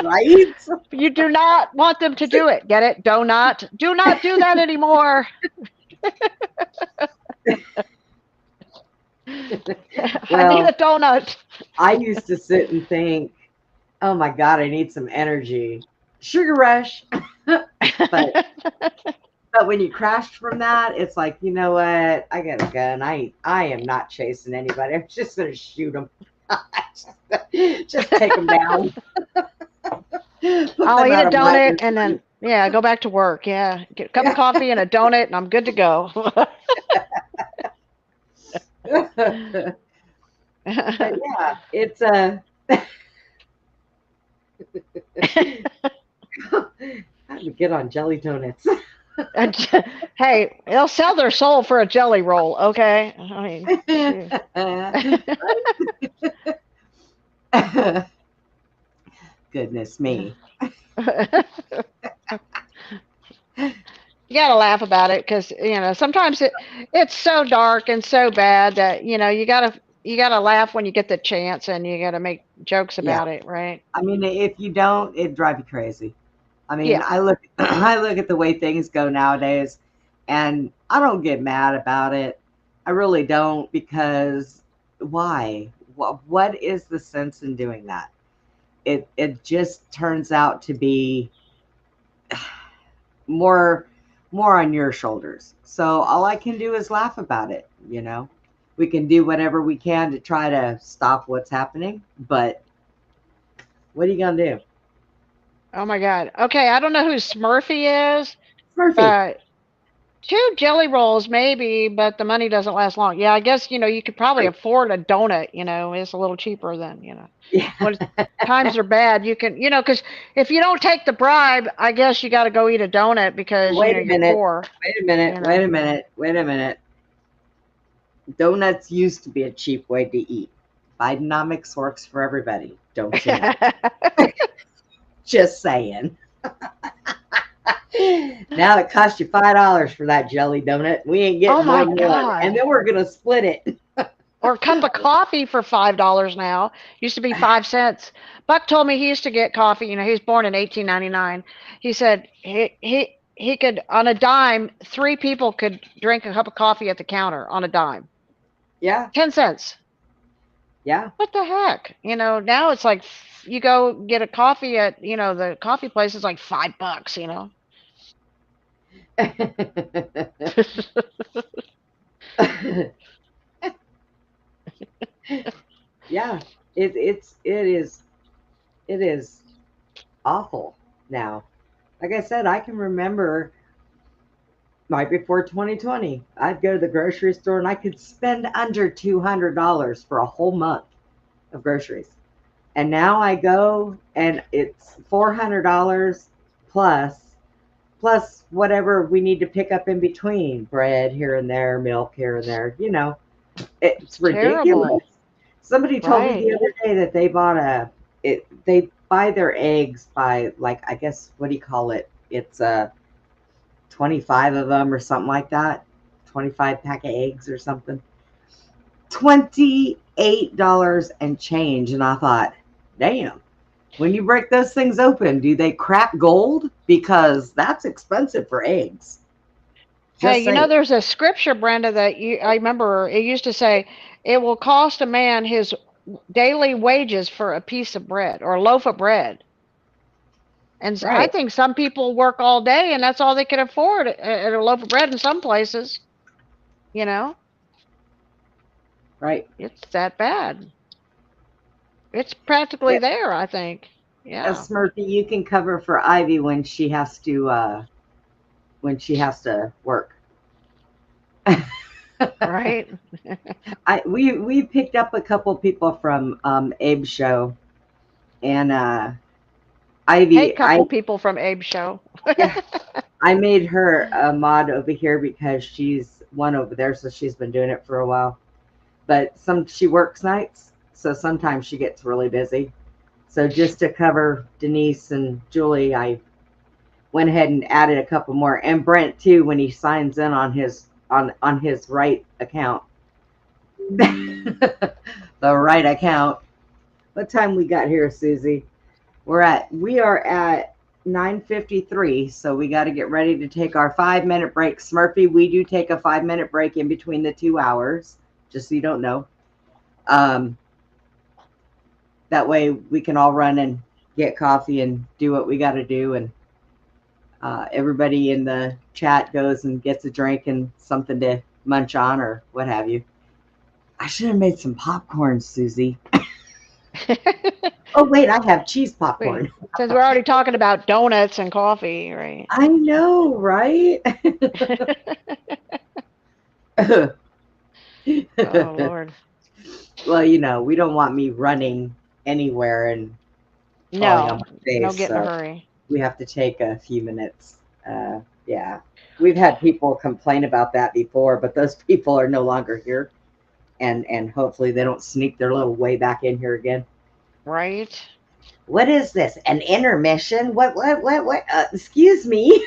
Right? You do not want them to do it. Get it? Donut. Do not do that anymore. I need a donut. I used to sit and think, oh my God, I need some energy. Sugar rush. but when you crashed from that, it's like, you know what? I got a gun. I am not chasing anybody. I'm just going to shoot them. Just take them down. I'll eat a donut and then, go back to work. Yeah. Get a cup of coffee and a donut and I'm good to go. But yeah, it's how to get on jelly donuts. Hey, they'll sell their soul for a jelly roll, okay? Goodness me. You gotta laugh about it because sometimes it's so dark and so bad that you gotta laugh when you get the chance and you gotta make jokes about it, right? I mean, if you don't, it'd drive you crazy. I mean, Yeah. I look at the way things go nowadays, and I don't get mad about it. I really don't, because why? What is the sense in doing that? It just turns out to be more on your shoulders. So all I can do is laugh about it. We can do whatever we can to try to stop what's happening, but what are you gonna do? Oh my God. Okay, I don't know who Smurfy is. Murphy. But 2 jelly rolls maybe, but the money doesn't last long. Yeah, I guess you could probably afford a donut. It's a little cheaper than Yeah. when times are bad. You can because if you don't take the bribe, I guess you got to go eat a donut because you're poor. Wait a minute. Donuts used to be a cheap way to eat. Bidenomics works for everybody. Don't you know? Just saying. Now it costs you $5 for that jelly donut. We ain't getting more than one, and then we're gonna split it. Or a cup of coffee for $5 now. Used to be 5 cents. Buck told me he used to get coffee. He was born in 1899. He said he he could, on a dime, 3 people could drink a cup of coffee at the counter on a dime. Yeah. 10 cents. Yeah. What the heck? Now it's like you go get a coffee at, the coffee place is like $5, Yeah. It is awful now. Like I said, I can remember right before 2020, I'd go to the grocery store and I could spend under $200 for a whole month of groceries. And now I go and it's $400 plus whatever we need to pick up in between, bread here and there, milk here and there. It's ridiculous. Terrible. Somebody told me Right. the other day that they buy their eggs by, like, I guess, what do you call it? It's 25 of them or something like that. 25 pack of eggs or something. $28 and change. And I thought, damn, when you break those things open, do they crack gold? Because that's expensive for eggs. Hey, there's a scripture, Brenda, that I remember it used to say, it will cost a man his daily wages for a piece of bread or a loaf of bread. And I Right. think some people work all day and that's all they can afford at a loaf of bread in some places. Right. It's that bad. It's practically there, I think. Yeah. Smurfy, you can cover for Ivy when she has to work. Right. We picked up a couple people from Abe's show, and Ivy. Hey, couple people from Abe's show. Yeah, I made her a mod over here because she's one over there, so she's been doing it for a while. But she works nights, so sometimes she gets really busy. So just to cover Denise and Julie, I went ahead and added a couple more, and Brent too when he signs in on his right account. The right account. What time we got here, Suzy? We are at 9:53, so we got to get ready to take our 5-minute break. Smurfy, we do take a 5-minute break in between the 2 hours, just so you don't know. That way we can all run and get coffee and do what we got to do, and everybody in the chat goes and gets a drink and something to munch on or what have you. I should have made some popcorn, Suzy. Oh, wait, I have cheese popcorn. Since we're already talking about donuts and coffee, right? I know, right? Oh, Lord. Well, we don't want me running anywhere and falling on my face. No get in a hurry. We have to take a few minutes. Yeah. We've had people complain about that before, but those people are no longer here. And hopefully they don't sneak their little way back in here again. Right. What is this? An intermission? What? Excuse me.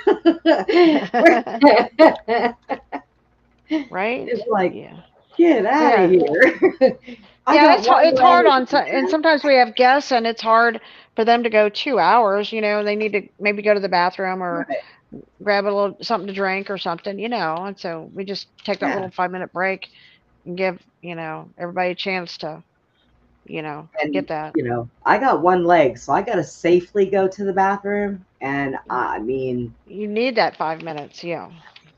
Right. It's like, yeah. Get out of here. Yeah, it's hard and sometimes we have guests and it's hard for them to go 2 hours, they need to maybe go to the bathroom or grab a little something to drink or something, and so we just take that little 5-minute break and give, everybody a chance to, get that. I got one leg, so I got to safely go to the bathroom. And I mean, you need that 5 minutes. Yeah.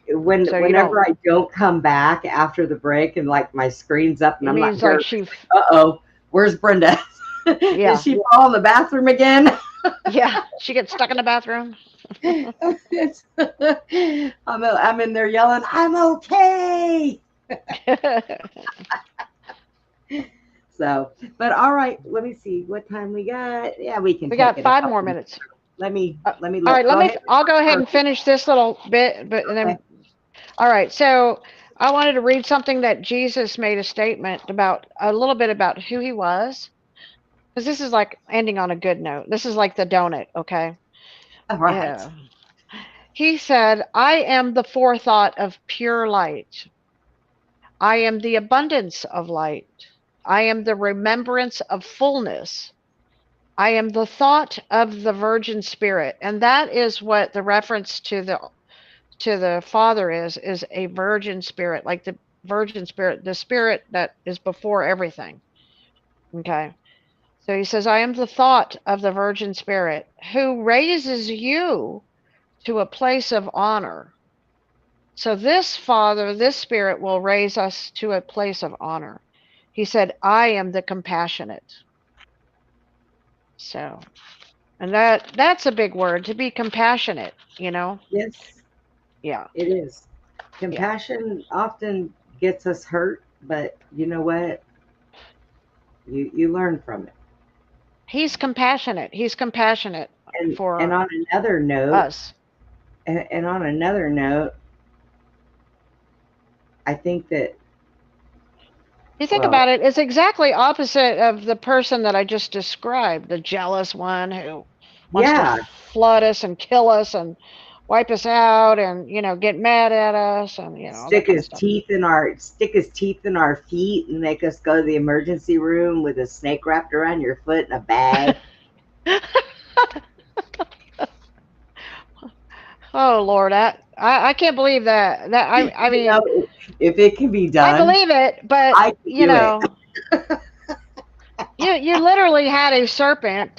Whenever I don't come back after the break and like my screen's up and I'm not like where's Brenda? Yeah. Did she fall in the bathroom again? Yeah, she gets stuck in the bathroom. I'm in there yelling, I'm okay. So, but all right, let me see what time we got. Yeah, we got 5 more minutes. Let me. All right, I'll go ahead and finish this little bit, but and then. Okay. All right, so I wanted to read something that Jesus made a statement about, a little bit about who he was, because this is like ending on a good note. This is like the donut, okay? All right. Yeah. He said, I am the forethought of pure light. I am the abundance of light. I am the remembrance of fullness. I am the thought of the Virgin Spirit. And that is what the reference to the to the Father is a virgin spirit, like the virgin spirit, the spirit that is before everything. Okay. So he says, I am the thought of the virgin spirit who raises you to a place of honor. So this Father, this Spirit will raise us to a place of honor. He said, I am the compassionate. So, and that's a big word, to be compassionate, you know? Yes, Yeah. it is. Compassion often gets us hurt, but you know what? You learn from it. He's compassionate. He's compassionate for And on another note, us. and on another note, I think that, You think well, about it, it's exactly opposite of the person that I just described, the jealous one who wants yeah, to flood us and kill us and wipe us out and, you know, get mad at us and, you know, all that stick kind of his stuff. stick his teeth in our feet and make us go to the emergency room with a snake wrapped around your foot in a bag. Oh Lord, I can't believe that. I You mean, know, if it can be I done, believe it, but I can you do it. know, you literally had a serpent,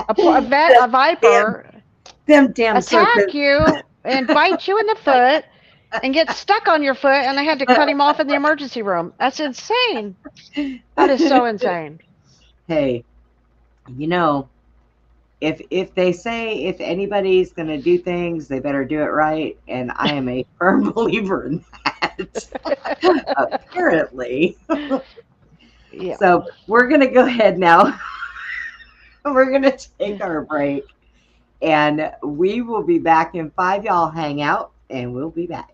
a viper, Them damn attack serpents. you and bite you in the foot and get stuck on your foot, and they had to cut him off in the emergency room. That's insane. That is so insane. Hey, you know, if they say if anybody's going to do things, they better do it right, and I am a firm believer in that. Apparently. Yeah. So we're going to go ahead now. We're going to take our break, and we will be back in 5. Y'all hang out, and we'll be back.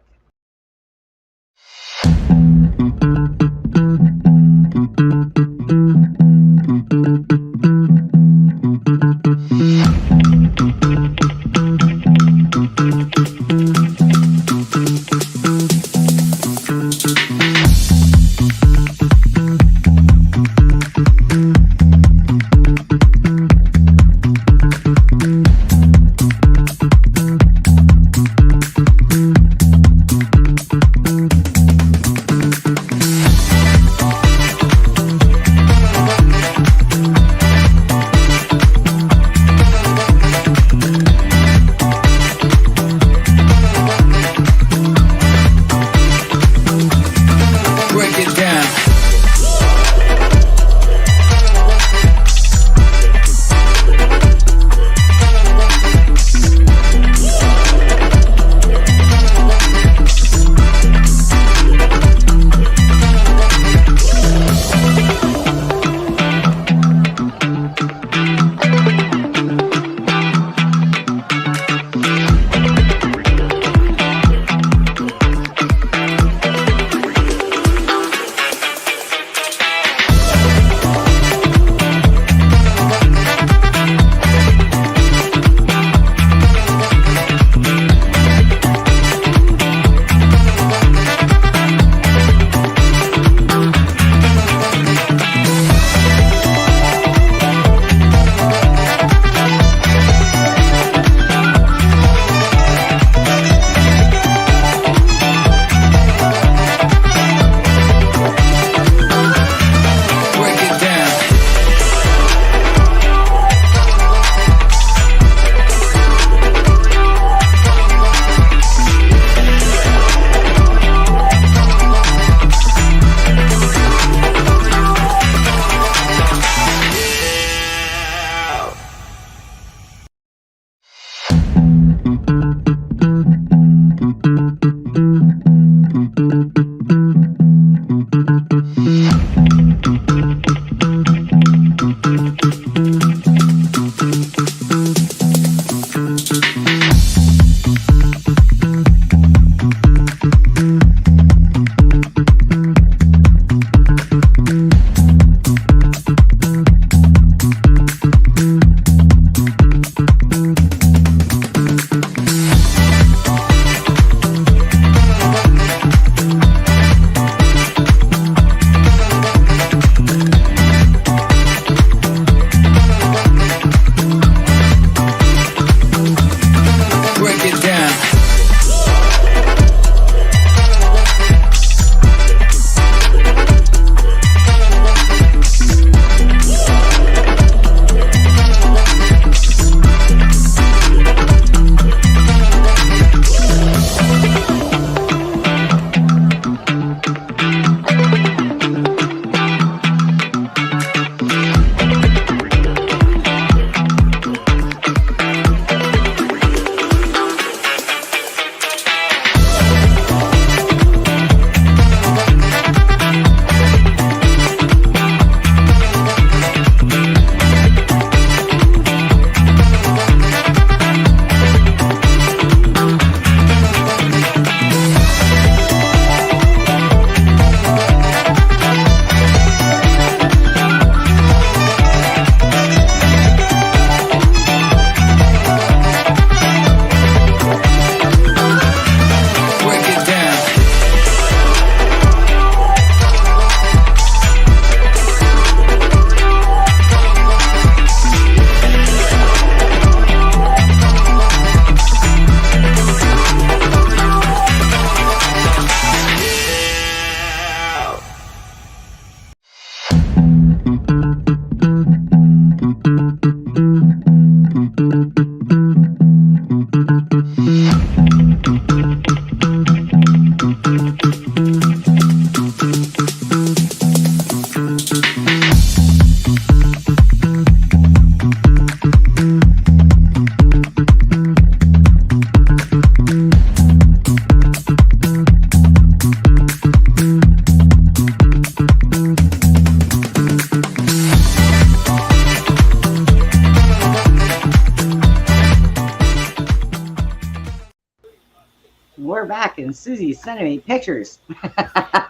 and Susie's sending me pictures.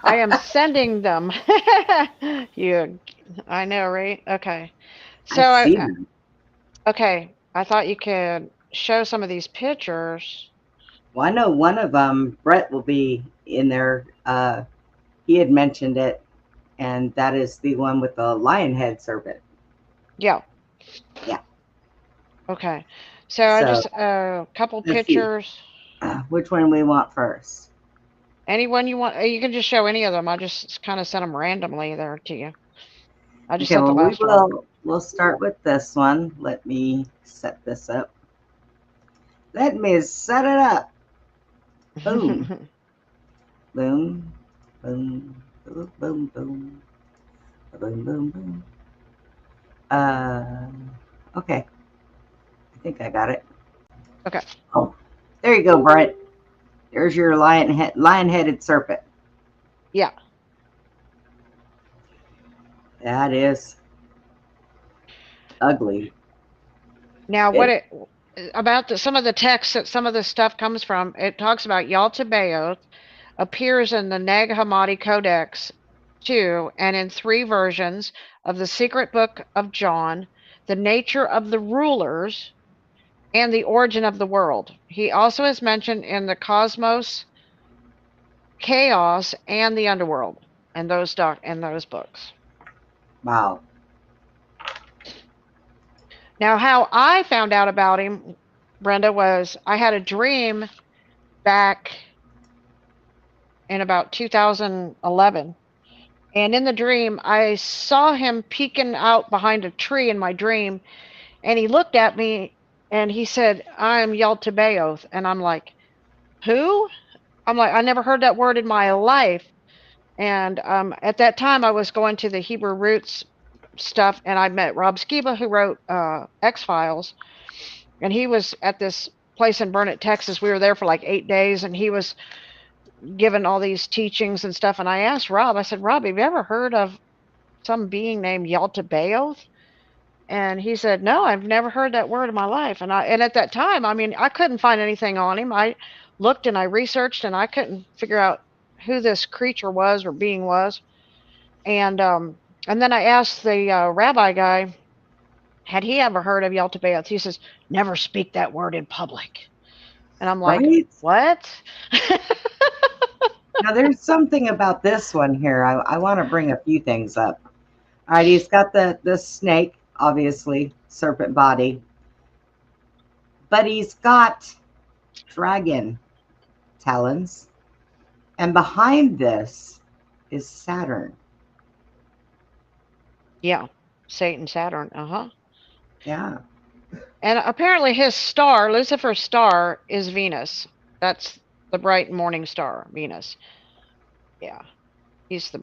I am sending them. I know, right? Okay. I So see them. okay, I thought you could show some of these pictures. Well, I know one of them, Brett, will be in there. He had mentioned it, and that is the one with the lion head serpent. Yeah. Yeah. Okay. So I So just a couple let's see. pictures. Which one we want first? Anyone you want, you can just show any of them. I just kind of sent them randomly there to you. I just Okay, sent the well, last one. we'll start with this one. Let me set this up. Let me set it up. Boom, boom, boom, boom, boom, boom, boom, boom, boom. Okay. I think I got it. Okay. Oh, there you go, Brett. There's your lion-headed serpent. Yeah. That is ugly. Now, It, about some of the text that some of this stuff comes from? It talks about Yalta appears in the Nag Hammadi Codex 2 and in 3 versions of the Secret Book of John, the nature of the rulers, and the origin of the world. He also is mentioned in the Cosmos, Chaos, and the Underworld, and those books. wow. Now, how I found out about him, Brenda, was I had a dream back in about 2011. And in the dream, I saw him peeking out behind a tree in my dream. And he looked at me and he said, I'm Yaltabaoth. And I'm like, who? I'm like, I never heard that word in my life. And at that time, I was going to the Hebrew Roots stuff. And I met Rob Skiba, who wrote X Files. And he was at this place in Burnett, Texas. We were there for like 8 days. And he was given all these teachings and stuff. And I asked Rob, I said, Rob, have you ever heard of some being named Yaltabaoth? And he said, no, I've never heard that word in my life. And at that time, I mean, I couldn't find anything on him. I looked and I researched and I couldn't figure out who this creature was or being was. And then I asked the rabbi guy, had he ever heard of Yaltabaoth? He says, never speak that word in public. And I'm like, Right? what? Now, there's something about this one here. I want to bring a few things up. All right, he's got the snake, obviously, serpent body. But he's got dragon talons. And behind this is Saturn. Yeah, Satan, Saturn. Yeah. And apparently his star, Lucifer's star, is Venus. That's the bright morning star, Venus. Yeah. He's the,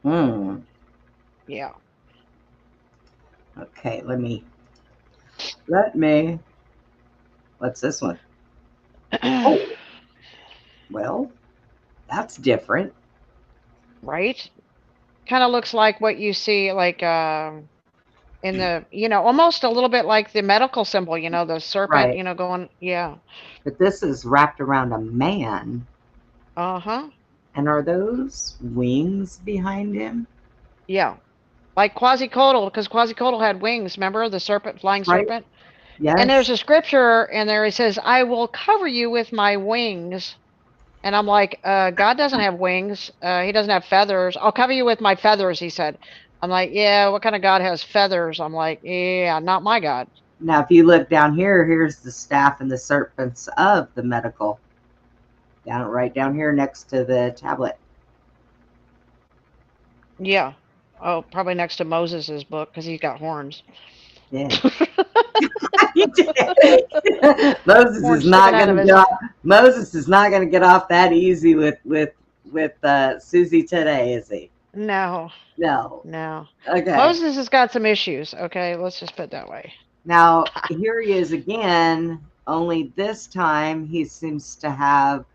Hmm. yeah. Okay, what's this one? Oh, well, that's different. Right? Kind of looks like what you see, like, in the, almost a little bit like the medical symbol, the serpent, Right. going, yeah. But this is wrapped around a man. Uh-huh. And are those wings behind him? Yeah. Like Quetzalcoatl, because Quetzalcoatl had wings, remember? The serpent, flying Right. serpent? Yes. And there's a scripture in there, it says, I will cover you with my wings. And I'm like, God doesn't have wings. He doesn't have feathers. I'll cover you with my feathers, he said. I'm like, yeah, what kind of God has feathers? I'm like, yeah, not my God. Now, if you look down here, here's the staff and the serpents of the medical. Right down here next to the tablet. Yeah. Oh, probably next to Moses's book because he's got horns. Yeah. Moses Horns is not sticking out of going to his get off. Moses is not going to get off that easy with Suzy today, is he? No. No. No. Okay. Moses has got some issues. Okay, let's just put it that way. Now here he is again. Only this time he seems to have,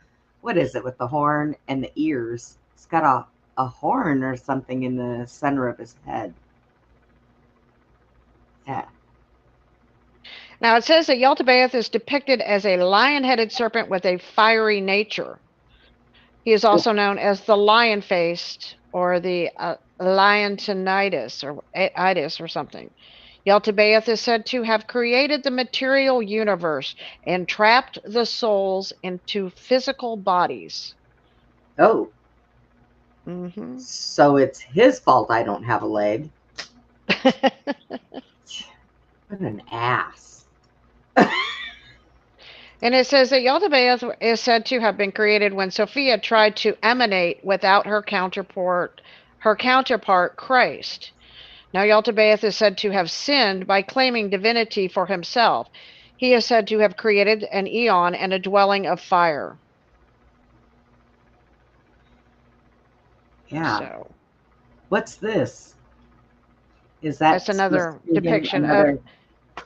what is it with the horn and the ears? He's got a horn or something in the center of his head. Yeah. Now it says that Yaldabaoth is depicted as a lion-headed serpent with a fiery nature. He is also known as the lion-faced or the Liontinitis or itis or something. Yaldabaoth is said to have created the material universe and trapped the souls into physical bodies. Oh, Mm-hmm. so it's his fault I don't have a leg. What an ass. And it says that Yaldabaoth is said to have been created when Sophia tried to emanate without her counterpart Christ. Now Yaldabaoth is said to have sinned by claiming divinity for himself. He is said to have created an eon and a dwelling of fire. Yeah. So What's this? Is that that's another depiction another... of,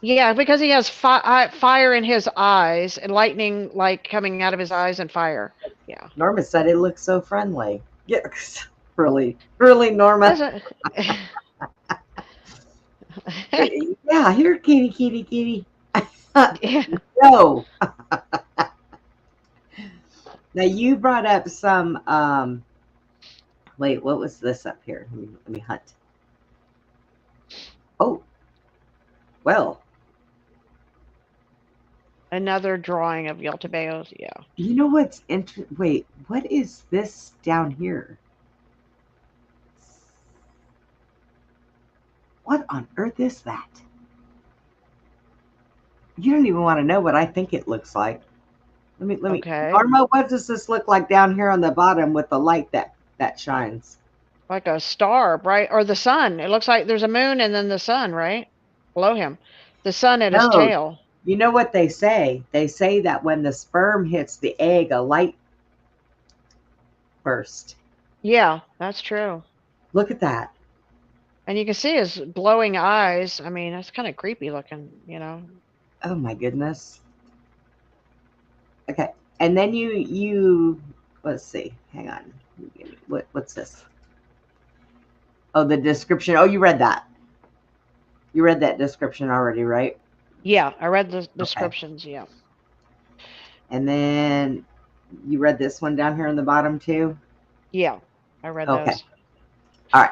yeah, because he has fire in his eyes and lightning like coming out of his eyes and fire. Yeah. Norma said it looks so friendly. Yeah, really, Norma. Yeah, here, kitty. Yeah. No. Now you brought up some. Wait, what was this up here? Let me hunt. Oh, well. Another drawing of Yaldabaoth. Yeah. You know what's interesting? Wait, what is this down here? What on earth is that? You don't even want to know what I think it looks like. Let me. Okay. Norma, what does this look like down here on the bottom with the light that shines? Like a star, right? Or the sun. It looks like there's a moon and then the sun, right? Below him. The sun at his No. tail. You know what they say? They say that when the sperm hits the egg, a light burst. Yeah, that's true. Look at that. And you can see his glowing eyes. I mean, that's kind of creepy looking, you know. Oh my goodness. Okay. And then you let's see. Hang on. What's this? Oh, the description. Oh, you read that. You read that description already, right? Yeah, I read the descriptions, okay. Yeah. And then you read this one down here on the bottom too? Yeah, I read those. All right.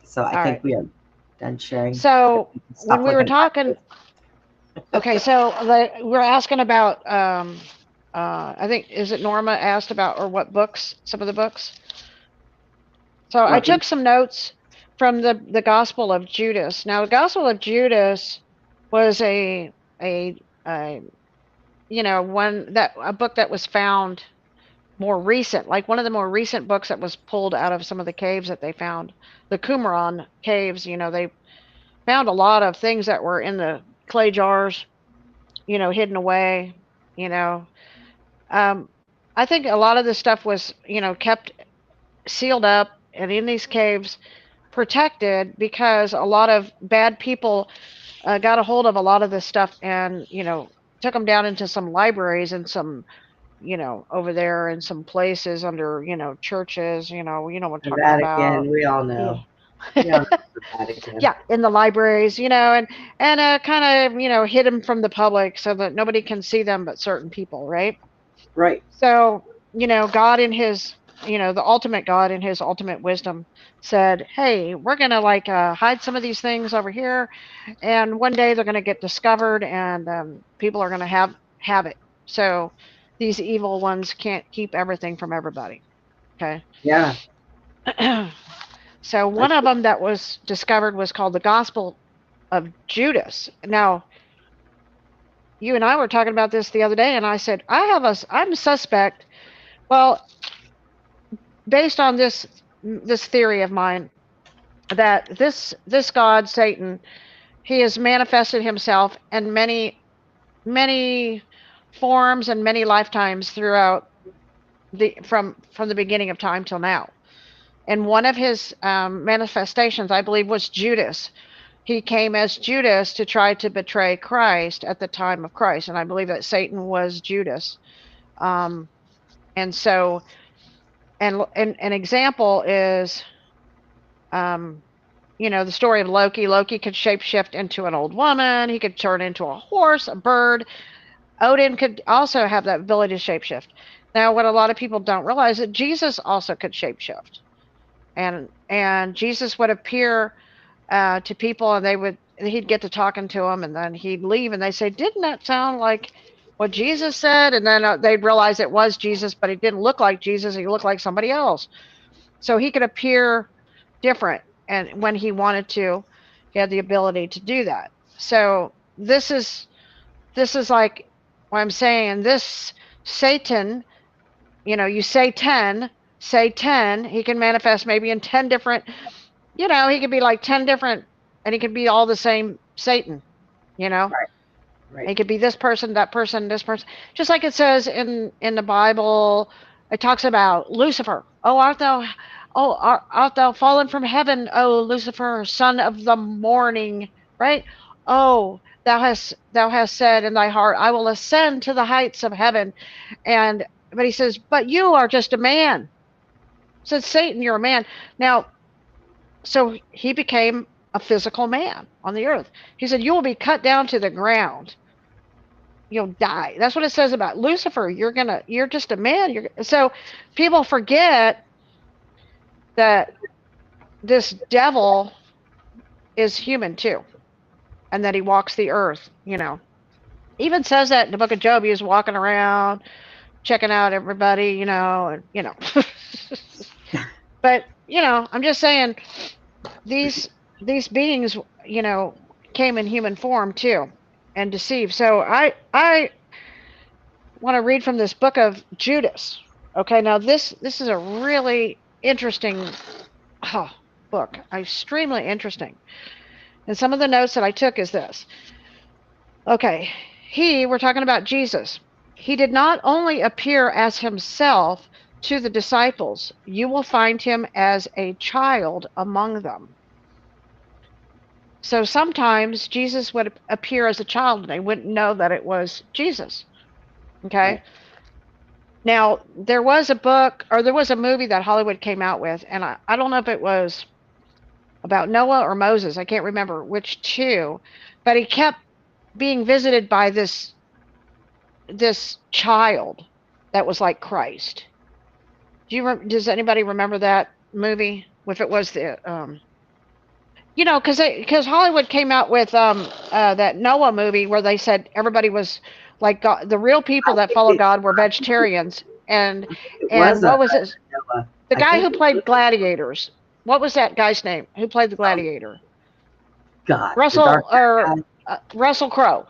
So I think we are done sharing. So when we were talking, okay, so we're asking about, I think, is it Norma asked about, or what books, some of the books? So I took some notes from the Gospel of Judas. Now, the Gospel of Judas was a you know, a book that was found more recent, like one of the more recent books that was pulled out of some of the caves that they found, the Qumran caves. You know, they found a lot of things that were in the clay jars, you know, hidden away. You know, I think a lot of this stuff was, you know, kept sealed up and in these caves, protected, because a lot of bad people got a hold of a lot of this stuff and, you know, took them down into some libraries and some, you know, over there in some places under, you know, churches, you know what I'm talking about. We all know. Yeah. Yeah, in the libraries, you know, and kind of, you know, hid them from the public so that nobody can see them but certain people, right? Right. So, you know, God in his, you know, the ultimate God in his ultimate wisdom said, hey, we're going to like hide some of these things over here. And one day they're going to get discovered and people are going to have it. So these evil ones can't keep everything from everybody. Okay. Yeah. So one of them that was discovered was called the Gospel of Judas. Now, you and I were talking about this the other day, and I said, I'm a suspect. Well, based on this theory of mine, that this God, Satan, he has manifested himself in many forms and many lifetimes throughout from the beginning of time till now. And one of his manifestations, I believe, was Judas. He came as Judas to try to betray Christ at the time of Christ, and I believe that Satan was Judas. And so, and an example is, the story of Loki. Loki could shapeshift into an old woman. He could turn into a horse, a bird. Odin could also have that ability to shapeshift. Now, what a lot of people don't realize is that Jesus also could shapeshift, and Jesus would appear to people, and he'd get to talking to them, and then he'd leave, and they say, "Didn't that sound like what Jesus said?" And then they'd realize it was Jesus, but he didn't look like Jesus. He looked like somebody else. So he could appear different, and when he wanted to, he had the ability to do that. So this is like what I'm saying. This Satan, you say 10, he can manifest maybe in 10 different, he could be like 10 different, and he could be all the same Satan, Right. Right. It could be this person, that person, this person. Just like it says in the Bible, it talks about Lucifer. Art thou fallen from heaven, O Lucifer, son of the morning, right? Oh, thou hast said in thy heart, I will ascend to the heights of heaven. But he says, but you are just a man. Said Satan, you're a man. Now, so he became a physical man on the earth. He said, you will be cut down to the ground. You'll die. That's what it says about Lucifer. You're just a man. So people forget that this devil is human too, and that he walks the earth. Even says that in the book of Job. He was walking around, checking out everybody. But I'm just saying, these beings, came in human form too, and deceived. So I want to read from this book of Judas. Okay, now this is a really interesting book, extremely interesting. And some of the notes that I took is this. Okay, we're talking about Jesus. He did not only appear as himself to the disciples, you will find him as a child among them. So sometimes Jesus would appear as a child and they wouldn't know that it was Jesus. Okay? Right. Now, there was a movie that Hollywood came out with, and I don't know if it was about Noah or Moses. I can't remember which two, but he kept being visited by this child that was like Christ. Does anybody remember that movie? If it was the because Hollywood came out with that Noah movie where they said everybody was like God, the real people that follow God were vegetarians, and what was it? The guy who played gladiators. What was that guy's name? Who played the gladiator? God. Russell Crowe.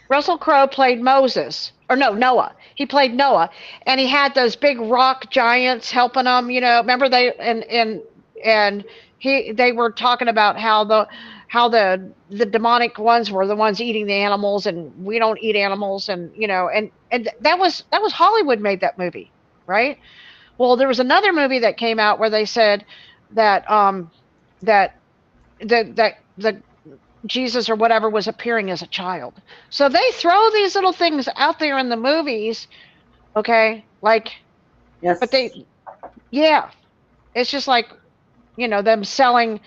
Russell Crowe played Moses. Or no, Noah. He played Noah, and he had those big rock giants helping him. Remember they they were talking about how the demonic ones were the ones eating the animals, and we don't eat animals, and that was Hollywood made that movie, right? Well, there was another movie that came out where they said that the Jesus or whatever was appearing as a child. So they throw these little things out there in the movies, okay? Like, yes. But it's just like, them selling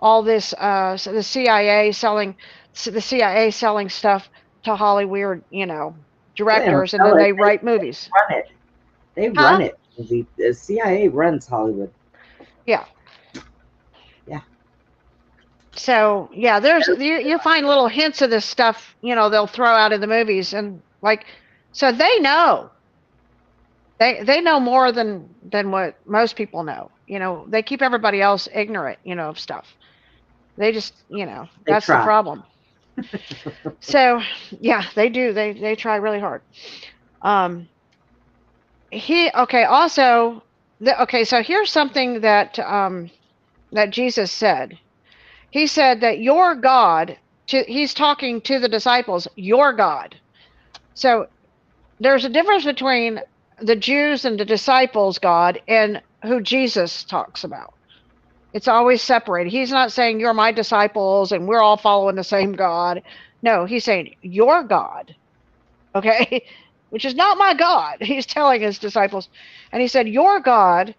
all this, the CIA selling stuff to Hollywood, directors, and then they write movies. They run it. The CIA runs Hollywood. Yeah. Yeah. So yeah, you find little hints of this stuff, they'll throw out in the movies, and so they know. They know more than what most people know. They keep everybody else ignorant, of stuff. They just, that's the problem. So yeah, they do. They try really hard. So here's something that Jesus said. He said that your God, he's talking to the disciples, your God. So there's a difference between the Jews and the disciples' God and who Jesus talks about. It's always separated. He's not saying you're my disciples and we're all following the same God. No, he's saying your God, okay, which is not my God. He's telling his disciples. And he said, your God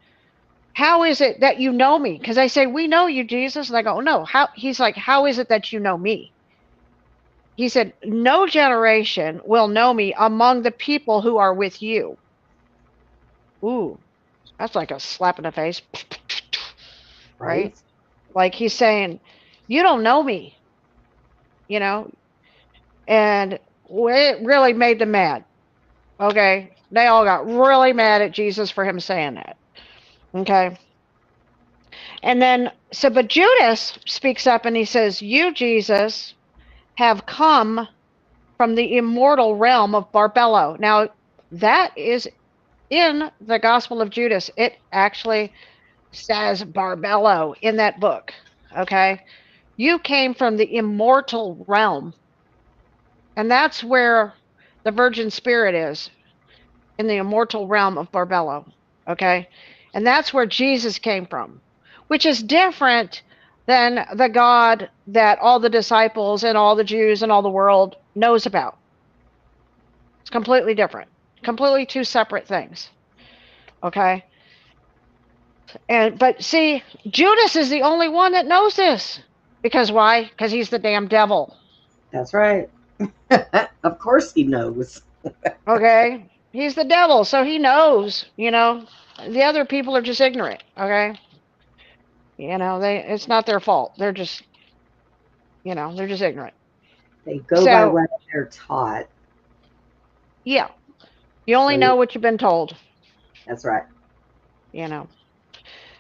how is it that you know me? Because I say, we know you, Jesus. And I go, no, how? He's like, how is it that you know me? He said, no generation will know me among the people who are with you. Ooh, that's like a slap in the face, right? Right. Like he's saying, you don't know me, you know? And it really made them mad. Okay. They all got really mad at Jesus for him saying that. Okay. And then, so, but Judas speaks up and he says, you, Jesus, have come from the immortal realm of Barbello. Now, that is in the Gospel of Judas. It actually says Barbello in that book. Okay. You came from the immortal realm. And that's where the Virgin Spirit is, in the immortal realm of Barbello. Okay. And that's where Jesus came from, which is different than the God that all the disciples and all the Jews and all the world knows about. It's completely different, completely two separate things. Okay. And but see, Judas is the only one that knows this. Because why? Because he's the damn devil. That's right. Of course he knows. Okay. He's the devil, so he knows, you know. The other people are just ignorant, okay? You know, it's not their fault. They're just, you know, they're just ignorant. They go by So, what they're taught. yeah. You only know So what you've been told, that's right. you know.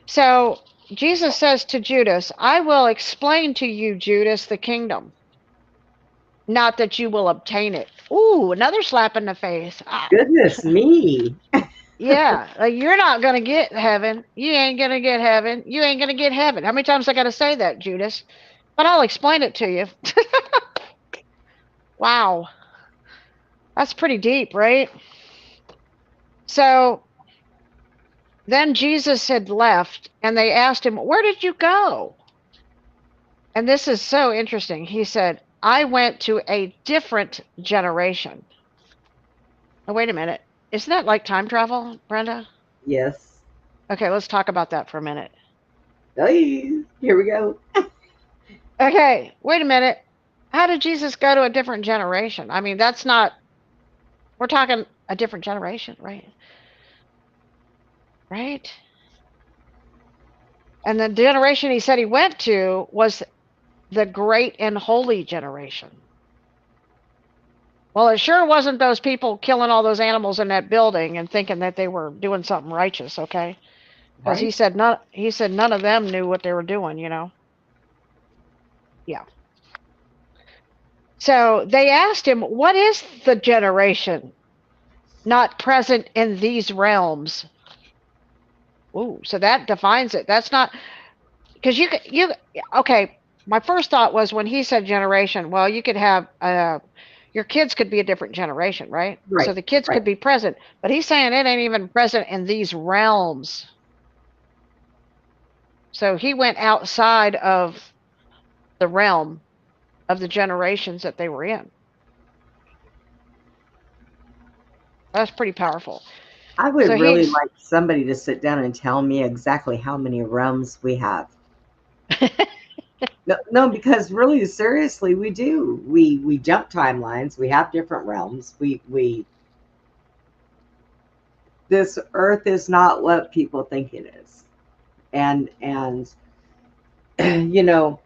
So, Jesus says to Judas, I will explain to you, Judas, the kingdom, not that you will obtain it. Ooh, another slap in the face. Goodness me. Yeah, like you're not going to get heaven. You ain't going to get heaven. You ain't going to get heaven. How many times I got to say that, Judas? But I'll explain it to you. Wow. That's pretty deep, right? So then Jesus had left and they asked him, where did you go? And this is so interesting. He said, I went to a different generation. Oh, wait a minute. Isn't that like time travel, Brenda? Yes. Okay, let's talk about that for a minute. Hey, here we go. Okay, wait a minute. How did Jesus go to a different generation? I mean, that's not, we're talking a different generation, right? Right? And the generation he said he went to was the great and holy generation. Well, it sure wasn't those people killing all those animals in that building and thinking that they were doing something righteous, okay? Because Right. he said none of them knew what they were doing, you know. Yeah. So they asked him, what is the generation not present in these realms? Ooh, so that defines it. That's not because okay. My first thought was when he said generation, well, you could have your kids could be a different generation, right? So Right. the kids Right. could be present, but he's saying it ain't even present in these realms. So he went outside of the realm of the generations that they were in. That's pretty powerful. I would So really he's like somebody to sit down and tell me exactly how many realms we have. No, no, because really, seriously, we do. We jump timelines. We have different realms. We this Earth is not what people think it is, and you know,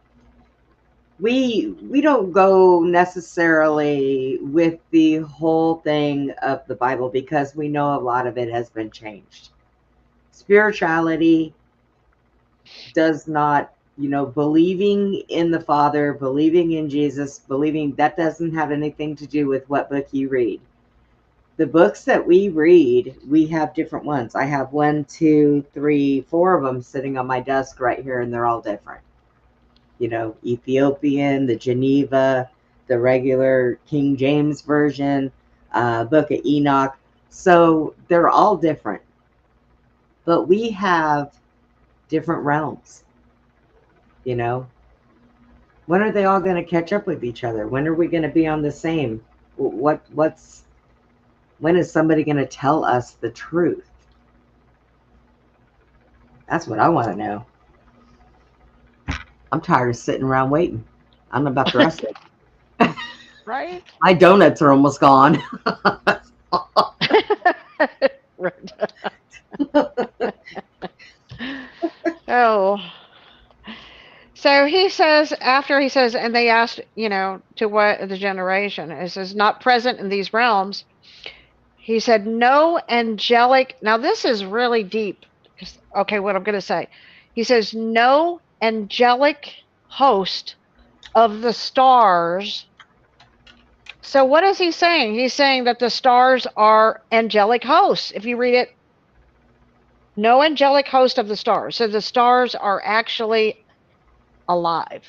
we don't go necessarily with the whole thing of the Bible because we know a lot of it has been changed. Spirituality does not, believing in the Father, believing in Jesus, believing that doesn't have anything to do with what book you read. The books that we read, we have different ones. I have 1, 2, 3, 4 of them sitting on my desk right here, and they're all different. Ethiopian, the Geneva, the regular King James Version, Book of Enoch. So they're all different. But we have different realms, you know. When are they all going to catch up with each other? When are we going to be on the same? When is somebody going to tell us the truth? That's what I want to know. I'm tired of sitting around waiting. I don't know about the rest of it. Right? My donuts are almost gone. Oh. So he says, after he says, and they asked, to what the generation? It says, not present in these realms. He said, no angelic. Now, this is really deep. Okay, what I'm going to say. He says, no angelic host of the stars. So, what is he saying? He's saying that the stars are angelic hosts. If you read it, no angelic host of the stars. So, the stars are actually alive.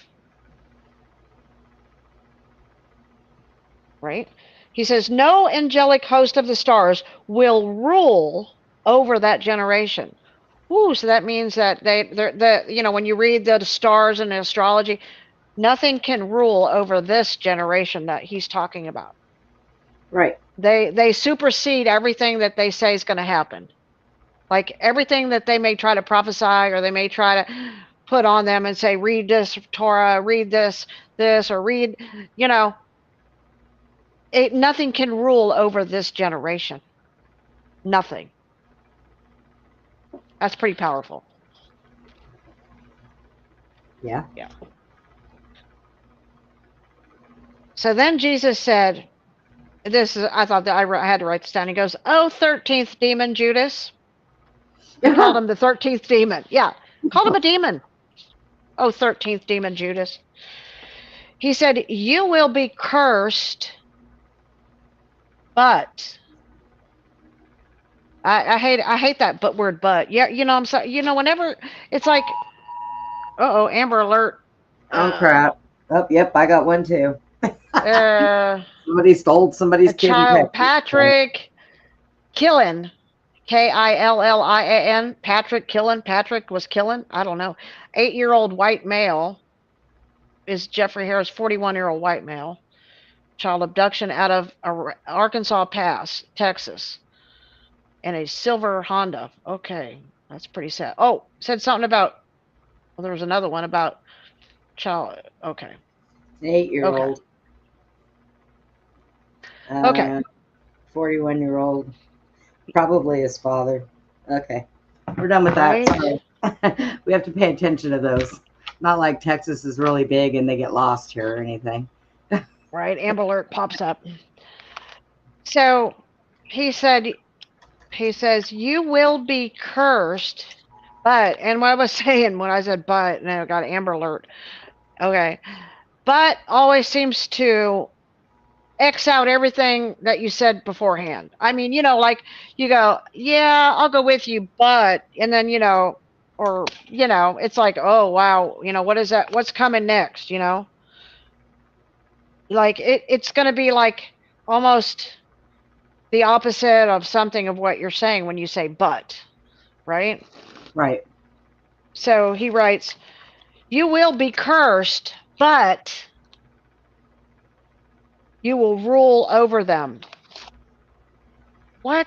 Right? He says, no angelic host of the stars will rule over that generation. Ooh, so that means that when you read the stars and astrology, nothing can rule over this generation that he's talking about. Right. They supersede everything that they say is going to happen. Like everything that they may try to prophesy, or they may try to put on them and say, read this Torah, read this, or read, nothing can rule over this generation. Nothing. That's pretty powerful. Yeah. Yeah. So then Jesus said, I thought that I had to write this down. He goes, "Oh, 13th demon, Judas." He called him the 13th demon. Yeah, called him a demon. Oh, 13th demon, Judas. He said, "You will be cursed, but." I hate that word but. Yeah, I'm sorry. Whenever it's like, Amber Alert. Oh crap. Oh, yep, I got one too. Somebody stole somebody's kid. Child, Patrick Killen, Killin. Patrick Killen. Patrick was killing. I don't know. 8-year-old white male is Jeffrey Harris, 41-year-old white male. Child abduction out of Arkansas Pass, Texas, in a silver Honda. Okay, that's pretty sad. Oh, said something about. Well, there was another one about child. Okay. 8-year-old. Okay. 41-year-old. Probably his father. Okay. We're done with that. Sorry. We have to pay attention to those. Not like Texas is really big and they get lost here or anything. Right. Amber Alert pops up. So he says, you will be cursed, but, and what I was saying when I said but, and I got Amber Alert. Okay. But always seems to X out everything that you said beforehand. I mean, like you go, yeah, I'll go with you, but, and then, or, it's like, oh, wow, what is that? What's coming next? Like it's going to be like almost the opposite of something of what you're saying when you say but, right? Right. So he writes, you will be cursed, but you will rule over them. What?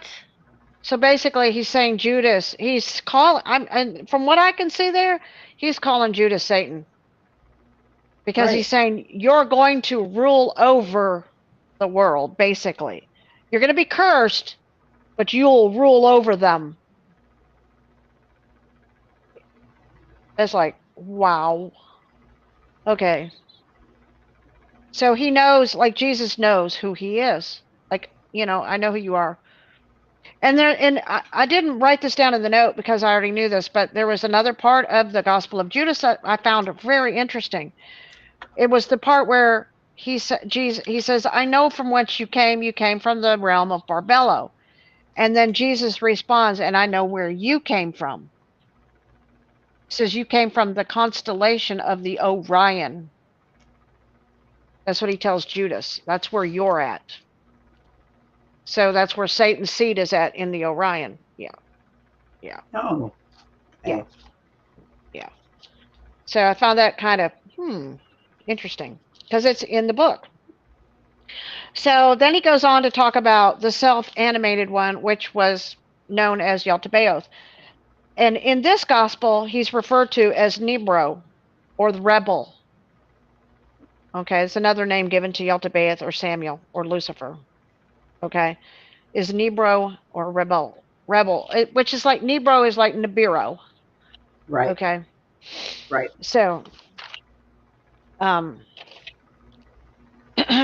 So basically, he's saying Judas. He's calling. And from what I can see there, he's calling Judas Satan, because Right. he's saying you're going to rule over the world. Basically, you're going to be cursed, but you'll rule over them. It's like, wow. Okay. So he knows, like Jesus knows who he is. Like, I know who you are. And I didn't write this down in the note because I already knew this, but there was another part of the Gospel of Judas that I found very interesting. It was the part where he says, I know from whence you came from the realm of Barbello. And then Jesus responds, and I know where you came from. He says, you came from the constellation of the Orion. That's what he tells Judas. That's where you're at. So that's where Satan's seat is at, in the Orion. Yeah. Yeah. Oh. Okay. Yeah. So I found that kind of interesting, because it's in the book. So then he goes on to talk about the self-animated one, which was known as Yaltabaoth. And in this gospel, he's referred to as Nebro, or the rebel. Okay, it's another name given to Yaldabaoth or Samuel or Lucifer. Okay, is Nebro or rebel, which is like Nebro is like Nibiru. Right. Okay, Right. so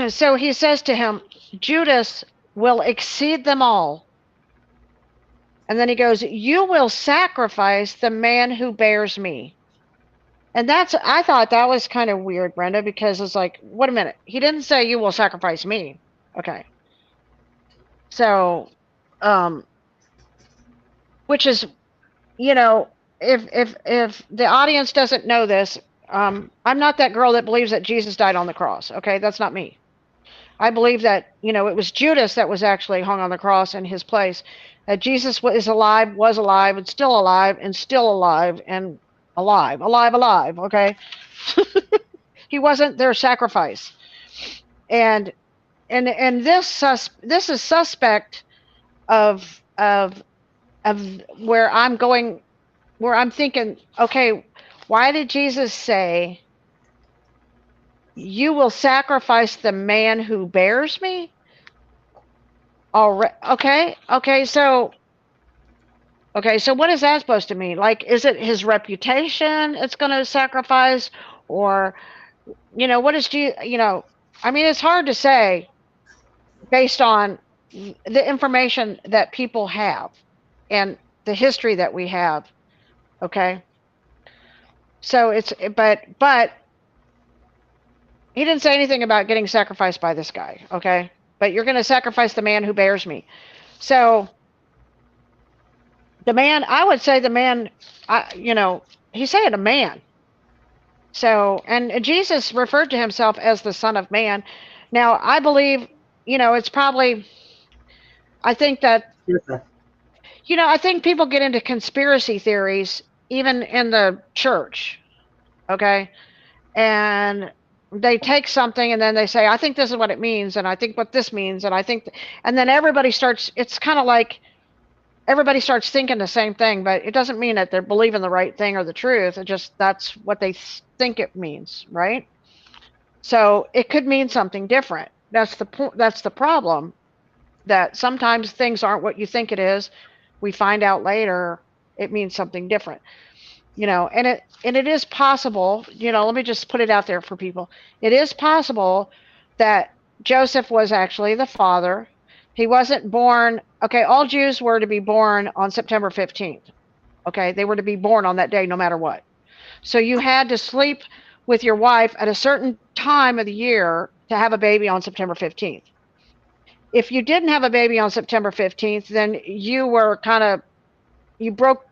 so he says to him, Judas will exceed them all. And then he goes, you will sacrifice the man who bears me. And I thought that was kind of weird, Brenda, because it's like, wait a minute. He didn't say you will sacrifice me. Okay. So, which is, if the audience doesn't know this, I'm not that girl that believes that Jesus died on the cross. Okay. That's not me. I believe that, it was Judas that was actually hung on the cross in his place. That Jesus was alive, and still alive, and still alive, and alive. Okay. He wasn't their sacrifice. And this is suspect of where I'm going, where I'm thinking, okay, why did Jesus say, you will sacrifice the man who bears me? All right. Okay. So what is that supposed to mean? Like, is it his reputation it's going to sacrifice, or, what is I mean, it's hard to say based on the information that people have and the history that we have. Okay. So but he didn't say anything about getting sacrificed by this guy. Okay. But you're going to sacrifice the man who bears me. So the man, I would say the man, he's saying a man. So, and Jesus referred to himself as the Son of Man. Now, I believe, it's probably, I think that, I think people get into conspiracy theories, even in the church. Okay. And they take something and then they say, I think this is what it means. And I think what this means. And I think, and then everybody starts, it's kind of like, everybody starts thinking the same thing, but it doesn't mean that they're believing the right thing or the truth. It just, that's what they think it means, right? So it could mean something different. That's the point. That's the problem, that sometimes things aren't what you think it is. We find out later it means something different, and it is possible, let me just put it out there for people. It is possible that Joseph was actually the father. He wasn't born. Okay, all Jews were to be born on September 15th. Okay, they were to be born on that day no matter what. So you had to sleep with your wife at a certain time of the year to have a baby on September 15th. If you didn't have a baby on September 15th, then you were you broke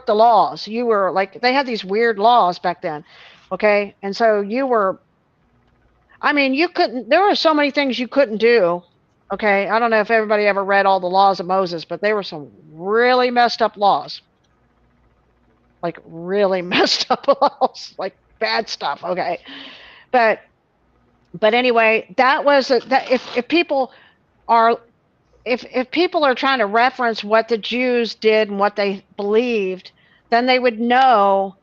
the laws. You were like, they had these weird laws back then. Okay, and so you couldn't, there were so many things you couldn't do. Okay, I don't know if everybody ever read all the laws of Moses, but they were some really messed up laws. Like really messed up laws, like bad stuff. Okay, but anyway, that was that. If people are trying to reference what the Jews did and what they believed, then they would know.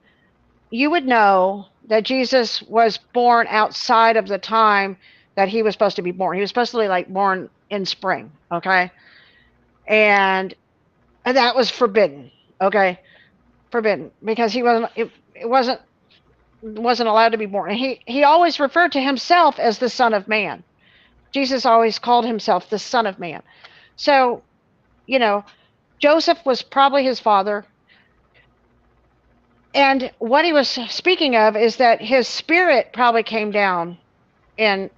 You would know that Jesus was born outside of the time that he was supposed to be born. He was supposed to be like born in spring, okay? And that was forbidden, okay? Forbidden, because he wasn't. It wasn't allowed to be born. And he always referred to himself as the Son of Man. Jesus always called himself the Son of Man. So, Joseph was probably his father. And what he was speaking of is that his spirit probably came down and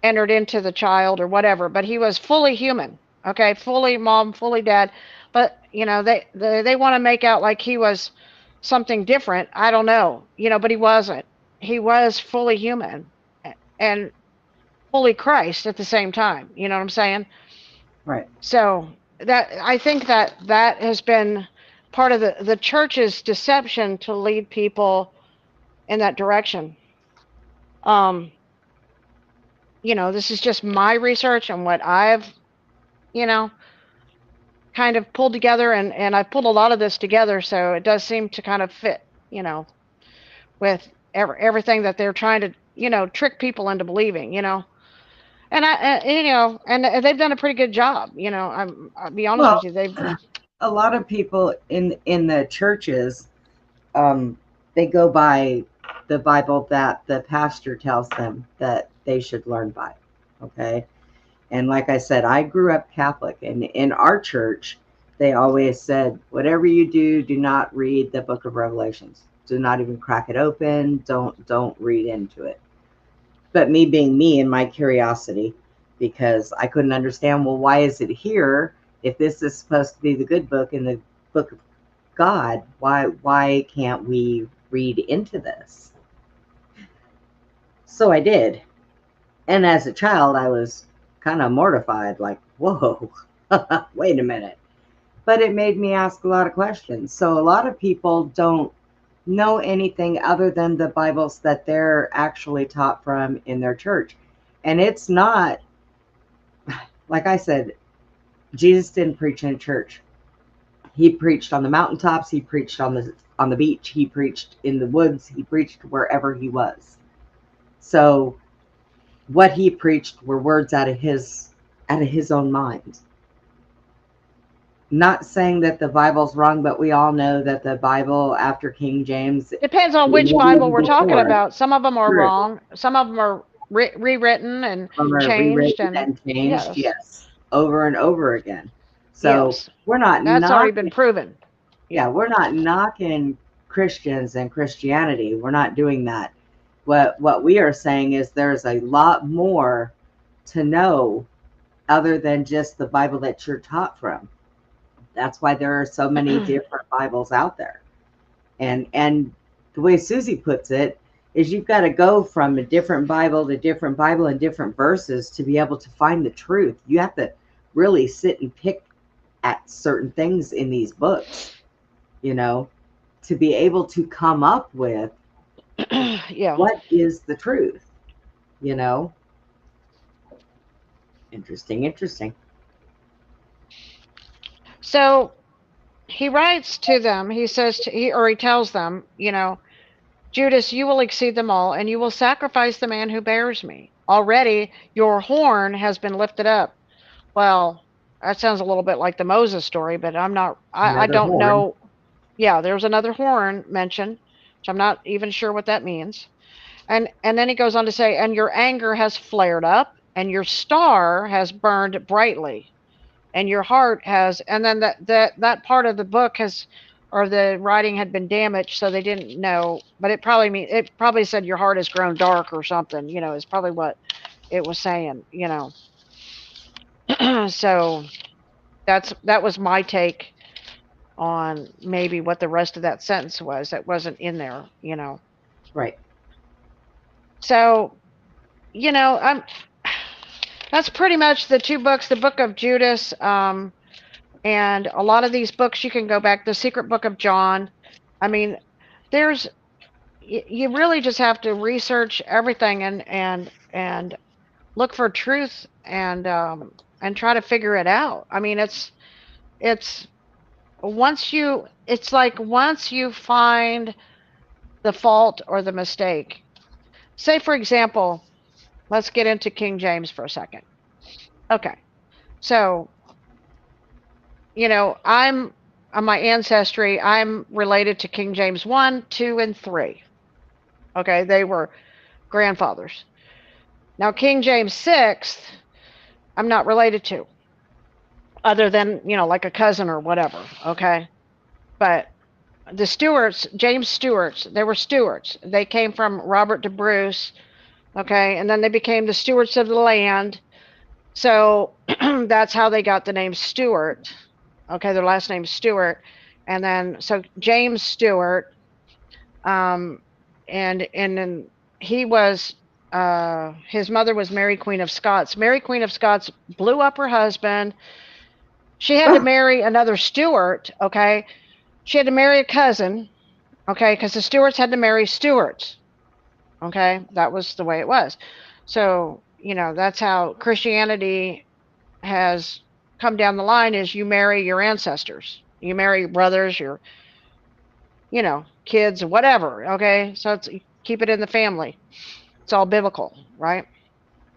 entered into the child or whatever, but he was fully human, okay, fully mom, fully dad. But they want to make out like he was something different. I don't know, but he wasn't. He was fully human and fully Christ at the same time. You know what I'm saying? Right. So that, I think that has been part of the church's deception to lead people in that direction. This is just my research and what I've, kind of pulled together, and I pulled a lot of this together, so it does seem to kind of fit, with everything that they're trying to, trick people into believing. And and they've done a pretty good job. I'll be honest Well, with you, they've. a lot of people in the churches, they go by the Bible that the pastor tells them that they should learn by. Okay. And like I said, I grew up Catholic, and in our church, they always said, whatever you do, do not read the book of Revelations. Do not even crack it open. Don't read into it. But me being me and my curiosity, because I couldn't understand, well, why is it here? If this is supposed to be the good book and the book of God, why can't we read into this? So I did. And as a child, I was kind of mortified, like, whoa, wait a minute. But it made me ask a lot of questions. So a lot of people don't know anything other than the Bibles that they're actually taught from in their church. And it's not, like I said, Jesus didn't preach in church. He preached on the mountaintops, he preached on the beach, he preached in the woods, he preached wherever he was. So what he preached were words out of his own mind. Not saying that the Bible's wrong, but we all know that the Bible after King James, Depends on which Bible we're talking before, about. Some of them are true, wrong. Some of them are rewritten and are changed, rewritten and and changed, yes, yes, over and over again. So yes, we're not that's already knocking, been proven. yeah, we're not knocking Christians and Christianity. We're not doing that. What we are saying is there's a lot more to know other than just the Bible that you're taught from. That's why there are so many different Bibles out there. And the way Suzy puts it is you've got to go from a different Bible to different Bible and different verses to be able to find the truth. You have to really sit and pick at certain things in these books, to be able to come up with Yeah. what is the truth, you know? Interesting. So he writes to them. He says he tells them, Judas, you will exceed them all, and you will sacrifice the man who bears me. Already your horn has been lifted up. Well, that sounds a little bit like the Moses story, but I Another don't horn. know. Yeah, there's another horn mentioned, which I'm not even sure what that means. And then he goes on to say, and your anger has flared up, and your star has burned brightly, and your heart has, and then that part of the book has, or the writing had been damaged, so they didn't know, but it probably said your heart has grown dark or something, is probably what it was saying. So that was my take on maybe what the rest of that sentence was that wasn't in there. Right. So, I'm that's pretty much the two books, the book of Judas, and a lot of these books you can go back, the secret book of John. I mean, there's you really just have to research everything and look for truth and try to figure it out. I mean, it's it's like once you find the fault or the mistake. Say for example, let's get into King James for a second. Okay. So, I'm on my ancestry, I'm related to King James 1, 2, and 3. Okay, they were grandfathers. Now, King James 6, I'm not related to, other than, like a cousin or whatever. Okay. But the Stuarts, James Stuarts, they were Stuarts. They came from Robert de Bruce. Okay. And then they became the Stewards of the land. So that's how they got the name Stuart. Okay, their last name is Stewart, and then so James Stewart, and then he was his mother was Mary Queen of Scots. Mary Queen of Scots blew up her husband. She had to marry another Stewart. Okay, she had to marry a cousin. Okay, because the Stewarts had to marry Stewarts. Okay, that was the way it was. So that's how Christianity has come down the line is you marry your ancestors. You marry your brothers, your, kids, whatever. Okay. So keep it in the family. It's all biblical, right?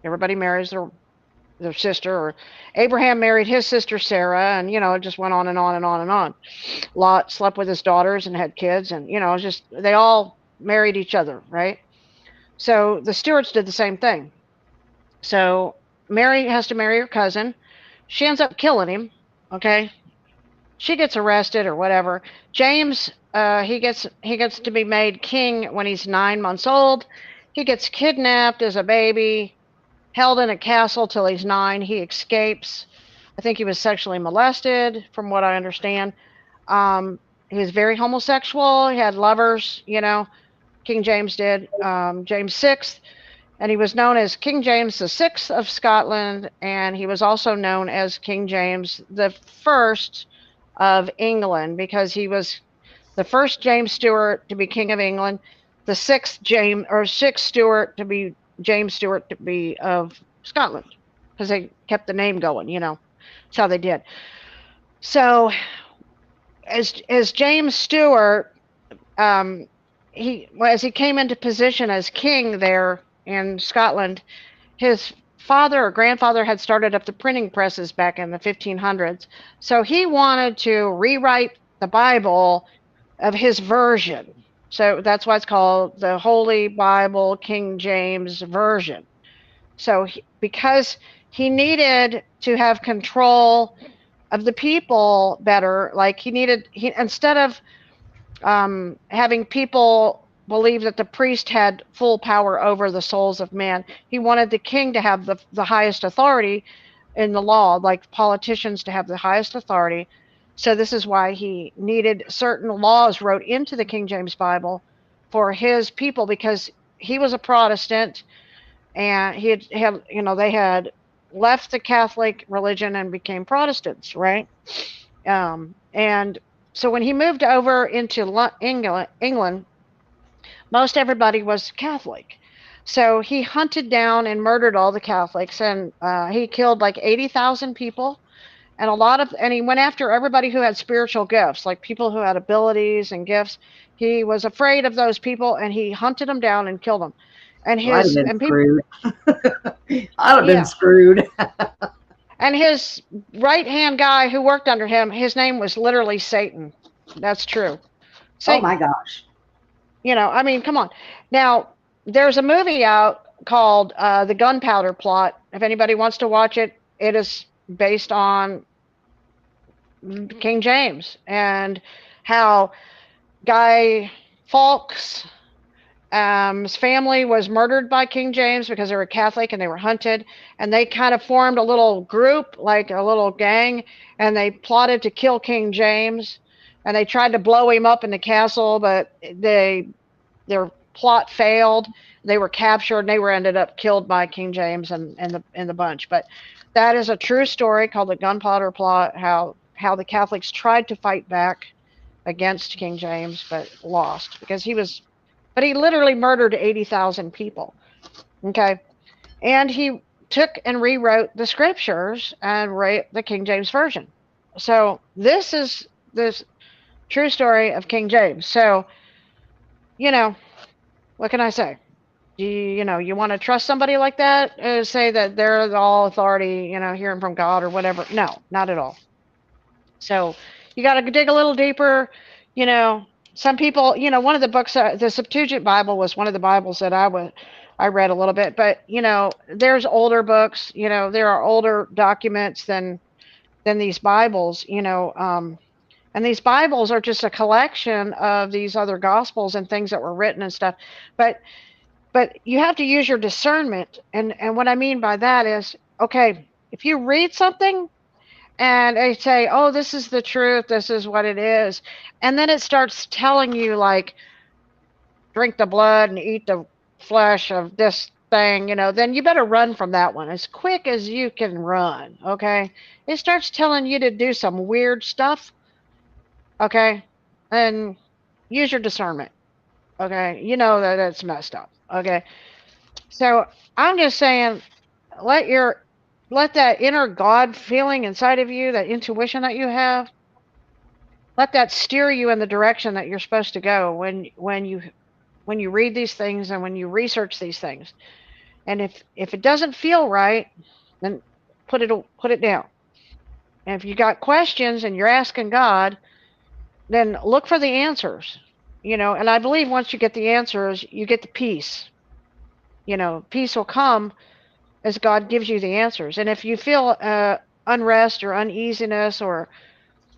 Everybody marries their sister, or Abraham married his sister Sarah, and it just went on and on and on and on. Lot slept with his daughters and had kids, and just they all married each other, right? So the Stewarts did the same thing. So Mary has to marry her cousin. She ends up killing him. Okay, she gets arrested or whatever. James, he gets to be made king when he's 9 months old. He gets kidnapped as a baby, held in a castle till he's 9. He escapes. I think he was sexually molested, from what I understand. He was very homosexual. He had lovers. King James did. James VI, and he was known as King James the Sixth of Scotland, and he was also known as King James the First of England, because he was the first James Stewart to be King of England, the sixth Stewart to be James Stewart to be of Scotland, because they kept the name going. That's how they did. So, as James Stewart, as he came into position as king there in Scotland, his father or grandfather had started up the printing presses back in the 1500s. So he wanted to rewrite the Bible of his version. So that's why it's called the Holy Bible King James Version. So because he needed to have control of the people better, like instead of having people believe that the priest had full power over the souls of man, he wanted the king to have the highest authority in the law, like politicians to have the highest authority. So this is why he needed certain laws wrote into the King James Bible for his people, because he was a Protestant, and they had left the Catholic religion and became Protestants, right? And so when he moved over into England, most everybody was Catholic. So he hunted down and murdered all the Catholics, and he killed like 80,000 people. And he went after everybody who had spiritual gifts, like people who had abilities and gifts. He was afraid of those people, and he hunted them down and killed them. And I'd have been people, screwed. I'd have Yeah. been screwed. and his right-hand guy who worked under him, his name was literally Satan. That's true. Oh my gosh. Come on. Now, there's a movie out called The Gunpowder Plot. If anybody wants to watch it, it is based on King James and how Guy Fawkes' his family was murdered by King James because they were Catholic and they were hunted, and they kind of formed a little group, like a little gang, and they plotted to kill King James, and they tried to blow him up in the castle, but their plot failed. They were captured, and they were ended up killed by King James and the bunch. But that is a true story called the Gunpowder Plot, how the Catholics tried to fight back against King James but lost, because he literally murdered 80,000 people. Okay. And he took and rewrote the scriptures and wrote the King James Version. So this is this true story of King James. So, what can I say? You want to trust somebody like that? Say that they're all authority, hearing from God or whatever? No, not at all. So you got to dig a little deeper. Some people, one of the books, the Septuagint Bible was one of the Bibles that I read a little bit, but there's older books, there are older documents than these Bibles, and these Bibles are just a collection of these other Gospels and things that were written and stuff. But you have to use your discernment. And what I mean by that is, okay, if you read something and they say, oh, this is the truth, this is what it is, and then it starts telling you, like, drink the blood and eat the flesh of this thing, then you better run from that one as quick as you can run, okay? It starts telling you to do some weird stuff, okay? And use your discernment, okay? That it's messed up, okay? So I'm just saying, let your let that inner God feeling inside of you, that intuition that you have, let that steer you in the direction that you're supposed to go when you read these things and when you research these things. And if it doesn't feel right, then put it down. And if you got questions and you're asking God, then look for the answers. And I believe once you get the answers, you get the peace. Peace will come as God gives you the answers. And if you feel unrest or uneasiness or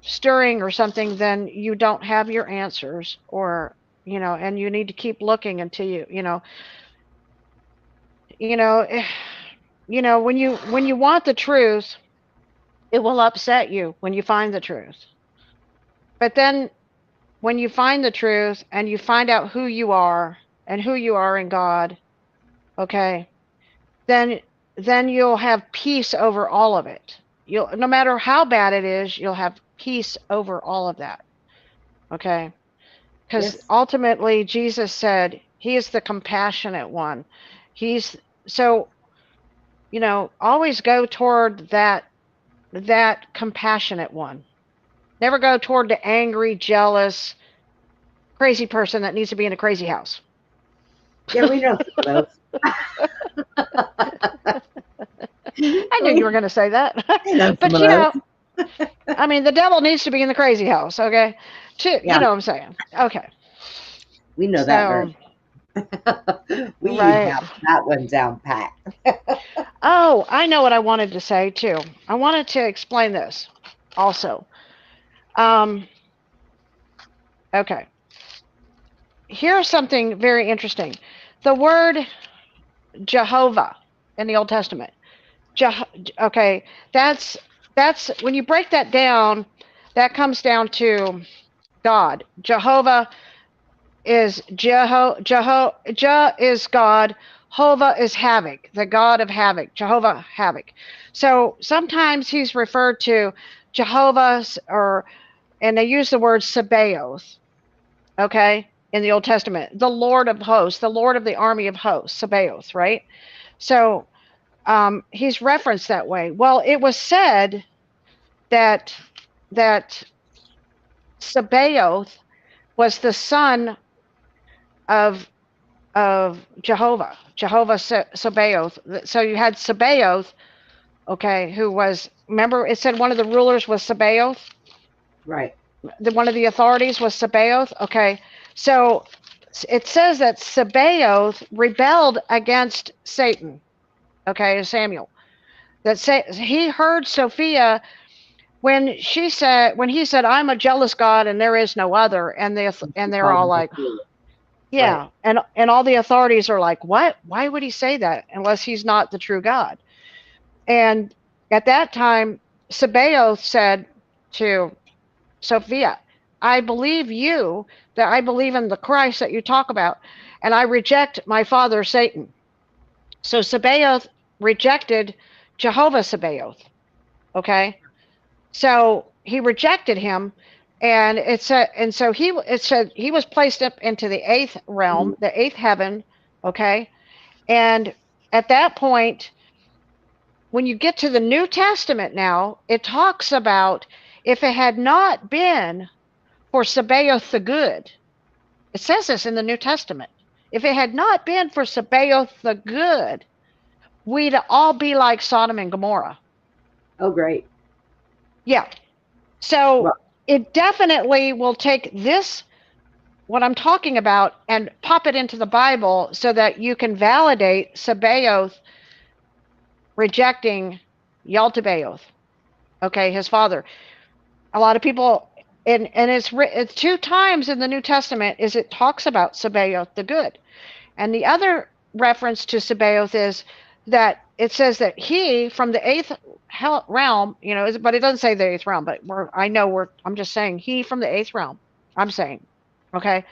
stirring or something, then you don't have your answers, or and you need to keep looking until you know when you want the truth, it will upset you when you find the truth. But then when you find the truth and you find out who you are and who you are in God, okay, then you'll have peace over all of it. No matter how bad it is, you'll have peace over all of that. Okay? Because Yes. ultimately Jesus said he is the compassionate one. He's so always go toward that compassionate one. Never go toward the angry, jealous, crazy person that needs to be in a crazy house. Yeah, we know some of I knew you were going to say that. those. Know But some of I mean, the devil needs to be in the crazy house, okay? Yeah. You know what I'm saying? Okay. We know that very. We right. have that one down pat. Oh, I know what I wanted to say too. I wanted to explain this also. Okay. Here's something very interesting. The word Jehovah in the Old Testament. Okay, that's when you break that down, that comes down to God. Jehovah is Jah is God. Hova is havoc, the God of havoc. Jehovah havoc. So sometimes he's referred to Jehovah, and they use the word Sabaoth. Okay, in the Old Testament, the Lord of hosts, the Lord of the army of hosts, Sabaoth, right? So he's referenced that way. Well, it was said that Sabaoth was the son of Jehovah Sabaoth. So you had Sabaoth, okay, who was, remember it said one of the rulers was Sabaoth? Right. One of the authorities was Sabaoth? Okay, so it says that Sabaoth rebelled against Satan, okay, Samuel. He heard Sophia when he said, "I'm a jealous God and there is no other," and they're all like, yeah, right. And all the authorities are like, what? Why would he say that unless he's not the true God? And at that time, Sabaoth said to Sophia, I believe you, that I believe in the Christ that you talk about, and I reject my father Satan. So Sabaoth rejected Jehovah Sabaoth. Okay, so he rejected him, and it said he was placed up into the eighth realm, the eighth heaven. Okay, and at that point, when you get to the New Testament now, it talks about if it had not been for Sabaoth the good. It says this in the New Testament. If it had not been for Sabaoth the good, we'd all be like Sodom and Gomorrah. Oh, great. Yeah. So it definitely will take this, what I'm talking about, and pop it into the Bible so that you can validate Sabaoth rejecting Yaltabaoth, okay, his father. A lot of people, and it's two times in the New Testament is it talks about Sabaoth the good. And the other reference to Sabaoth is that it says that he from the eighth realm, but it doesn't say the eighth realm, but I'm just saying he from the eighth realm. I'm saying, okay,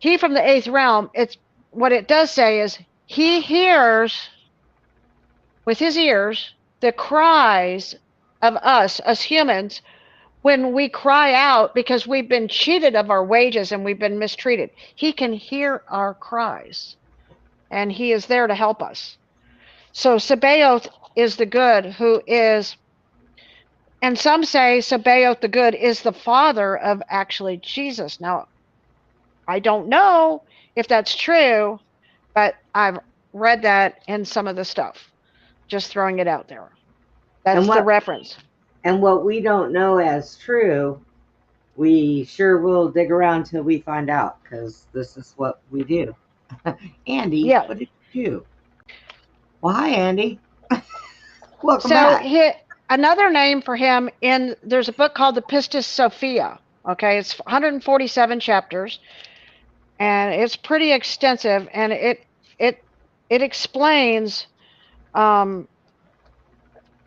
he from the eighth realm. It's what it does say is he hears with his ears the cries of us humans when we cry out because we've been cheated of our wages and we've been mistreated. He can hear our cries, and he is there to help us. So Sabaoth is the good, who is, and some say Sabaoth the good is the father of actually Jesus. Now, I don't know if that's true, but I've read that in some of the stuff. Just throwing it out there. That's And the reference. what we don't know as true, we sure will dig around till we find out, because this is what we do. Andy, Yeah. what did you do? Well, hi, Andy. Welcome So back. another name for him there's a book called the Pistis Sophia. Okay, it's 147 chapters, and it's pretty extensive, and it explains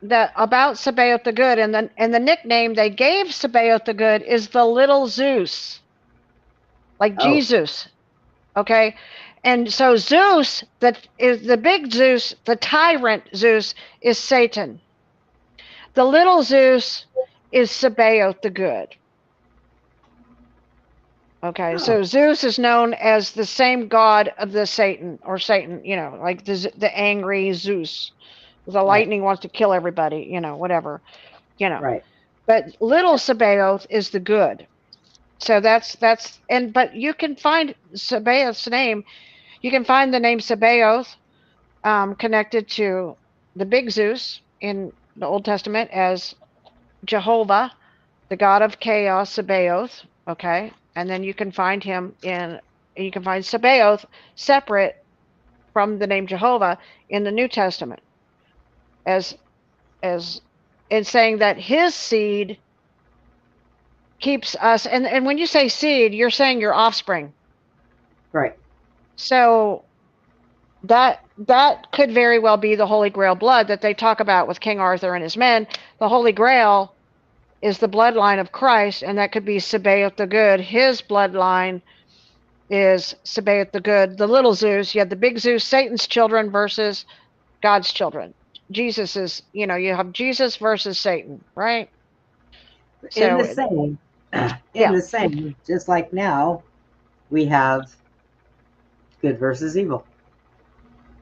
that about Sabaoth the Good, and the nickname they gave Sabaoth the Good is the Little Zeus, like Oh. Jesus. Okay, and so Zeus, that is the big Zeus, the tyrant Zeus, is Satan. The little Zeus is Sabaoth the Good. Okay, so Zeus is known as the same god of the Satan, or Satan, like the angry Zeus. The lightning wants to kill everybody, whatever, Right. But little Sabaoth is the good. So but you can find Sabaoth's name. You can find the name Sabaoth connected to the big Zeus in the Old Testament as Jehovah, the god of chaos, Sabaoth. Okay, and then you can find Sabaoth separate from the name Jehovah in the New Testament as in saying that his seed keeps us, and when you say seed, you're saying your offspring. Right. So that could very well be the Holy Grail blood that they talk about with King Arthur and his men. The Holy Grail is the bloodline of Christ, and that could be Sabaoth the Good. His bloodline is Sabaoth the Good. The little Zeus, you have the big Zeus, Satan's children versus God's children. Jesus is, you have Jesus versus Satan, right? In the same, just like now, we have good versus evil.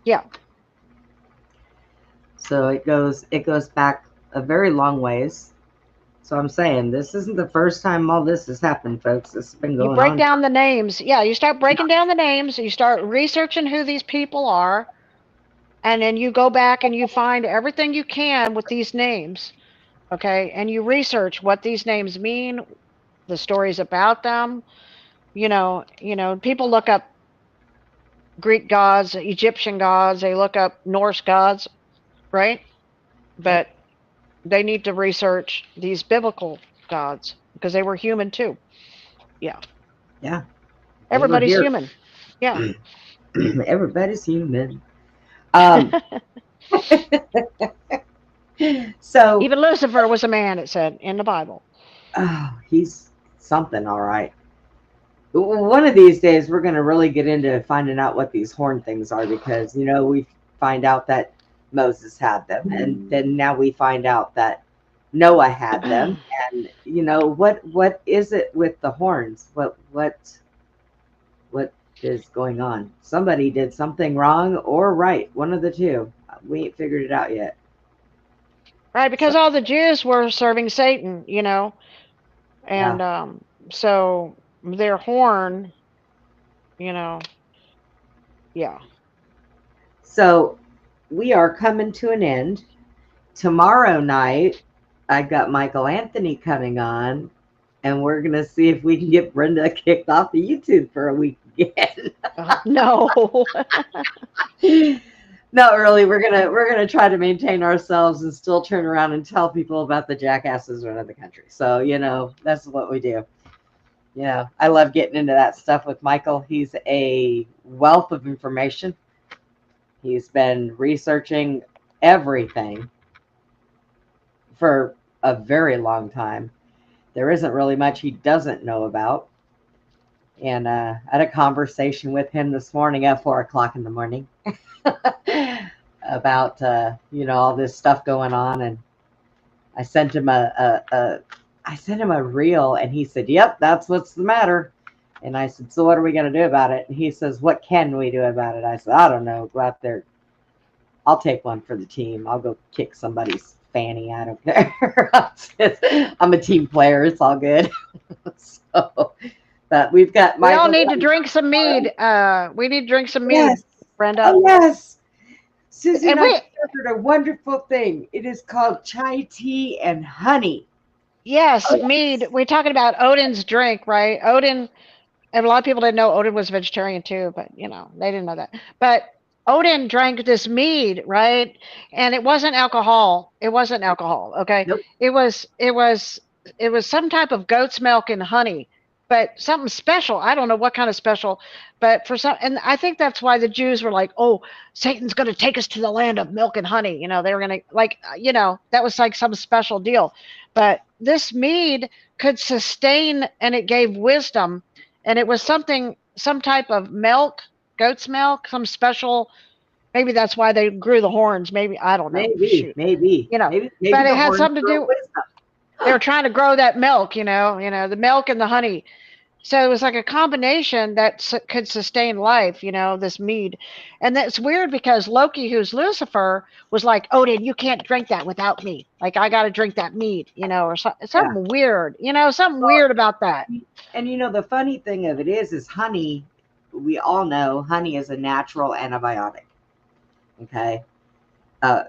Yeah. So it goes back a very long ways. So I'm saying this isn't the first time all this has happened, folks. This has been going on. You break down the names. Yeah, you start breaking down the names. You start researching who these people are. And then you go back and you find everything you can with these names. Okay. And you research what these names mean, the stories about them. People look up Greek gods, Egyptian gods, they look up Norse gods, right? But they need to research these biblical gods because they were human too. Yeah. Yeah. Everybody's human. Yeah. Everybody's human. So even Lucifer was a man, it said in the Bible. Oh, he's something, all right. One of these days, we're going to really get into finding out what these horn things are, because, we find out that Moses had them, and then now we find out that Noah had them. And, what is it with the horns? What is going on? Somebody did something wrong or right, one of the two. We ain't figured it out yet. Right, because all the Jews were serving Satan, and so their horn, yeah. So we are coming to an end. Tomorrow night, I've got Michael Anthony coming on, and we're going to see if we can get Brenda kicked off the YouTube for a week again. No. Not really. We're gonna try to maintain ourselves and still turn around and tell people about the jackasses running the country. So that's what we do. I love getting into that stuff with Michael. He's a wealth of information. He's been researching everything for a very long time. There isn't really much he doesn't know about. And I had a conversation with him this morning at 4:00 in the morning. About all this stuff going on, and I sent him a reel, and he said, "Yep, that's what's the matter." And I said, "So what are we going to do about it?" And he says, "What can we do about it?" I said, "I don't know. Go out there I'll take one for the team. I'll go kick somebody's fanny. I don't care. I'm a team player. It's all good. So, but we've got We all Michael. need to drink some mead. We need to drink some mead, Yes. Brenda. Oh, yes. Susie And and I we, discovered a wonderful thing. It is called chai tea and honey. yes, Oh, mead. We're talking about Odin's drink, right? Odin, and a lot of people didn't know Odin was vegetarian too, but they didn't know that. But Odin drank this mead, right? And it wasn't alcohol. It wasn't alcohol, okay? nope. It was some type of goat's milk and honey, but something special. I don't know what kind of special, but for some, and I think that's why the Jews were like, "Oh, Satan's going to take us to the land of milk and honey." They were going to that was like some special deal. But this mead could sustain, and it gave wisdom, and it was some type of milk, goat's milk, some special. Maybe that's why they grew the horns. Maybe I don't know. Maybe, Shoot, maybe, maybe but it the had horns something to grow do. wisdom. They were trying to grow that milk, the milk and the honey. So it was like a combination that could sustain life, this mead. And that's weird because Loki, who's Lucifer, was like, Odin, you can't drink that without me. Like, I got to drink that mead, or something weird, something weird about that. And the funny thing of it is honey, we all know honey is a natural antibiotic. Okay.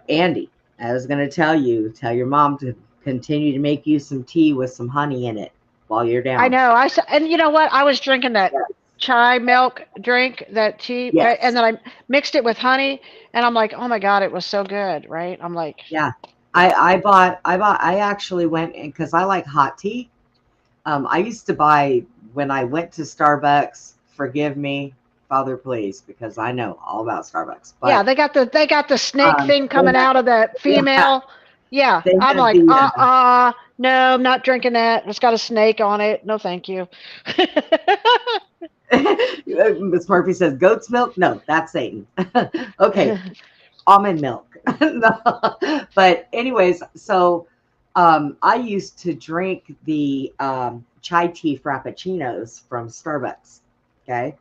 Andy, I was going to tell your mom to continue to make you some tea with some honey in it while you're down. I know. And you know what? I was drinking that chai milk drink, that tea, Yes. and then I mixed it with honey, and I'm like, oh my God, it was so good, right? I'm like, yeah. I actually went in because I like hot tea. I used to buy when I went to Starbucks. Forgive me, Father, please, because I know all about Starbucks. But, yeah, they got the snake thing coming out of that female. Yeah, I'm like, no, I'm not drinking that. It's got a snake on it. No, thank you. Miss Murphy says, goat's milk? No, that's Satan. Okay, almond milk. No. But anyways, so I used to drink the chai tea frappuccinos from Starbucks. Okay.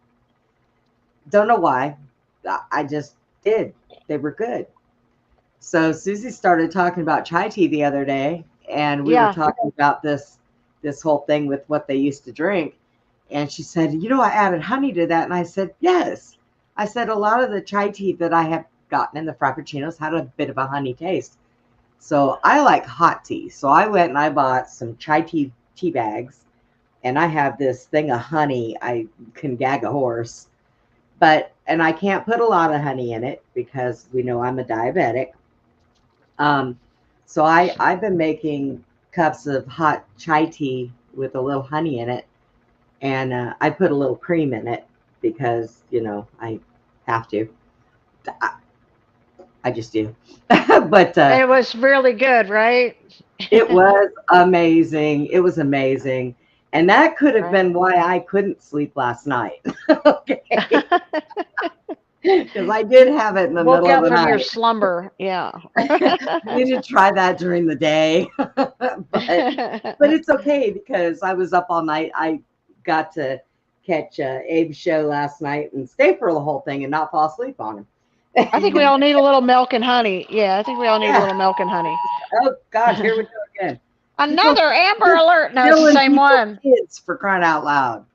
Don't know why. I just did. They were good. So Susie started talking about chai tea the other day, and we were talking about this whole thing with what they used to drink. And she said, I added honey to that. And I said, yes. I said, a lot of the chai tea that I have gotten in the frappuccinos had a bit of a honey taste. So I like hot tea. So I went and I bought some chai tea bags, and I have this thing of honey. I can gag a horse, and I can't put a lot of honey in it because we know I'm a diabetic. So I've been making cups of hot chai tea with a little honey in it. And I put a little cream in it because, I have to. I just do. But it was really good, right? It was amazing. It was amazing. And that could have been why I couldn't sleep last night. Okay. Because I did have it in the middle of the night. Woke up from your slumber. Yeah. I need to try that during the day. but it's okay because I was up all night. I got to catch Abe's show last night and stay for the whole thing and not fall asleep on him. I think we all need a little milk and honey. Yeah, I think we all need a little milk and honey. Oh, gosh, here we go again. Another Amber Alert. No, it's the same one. Kids, for crying out loud.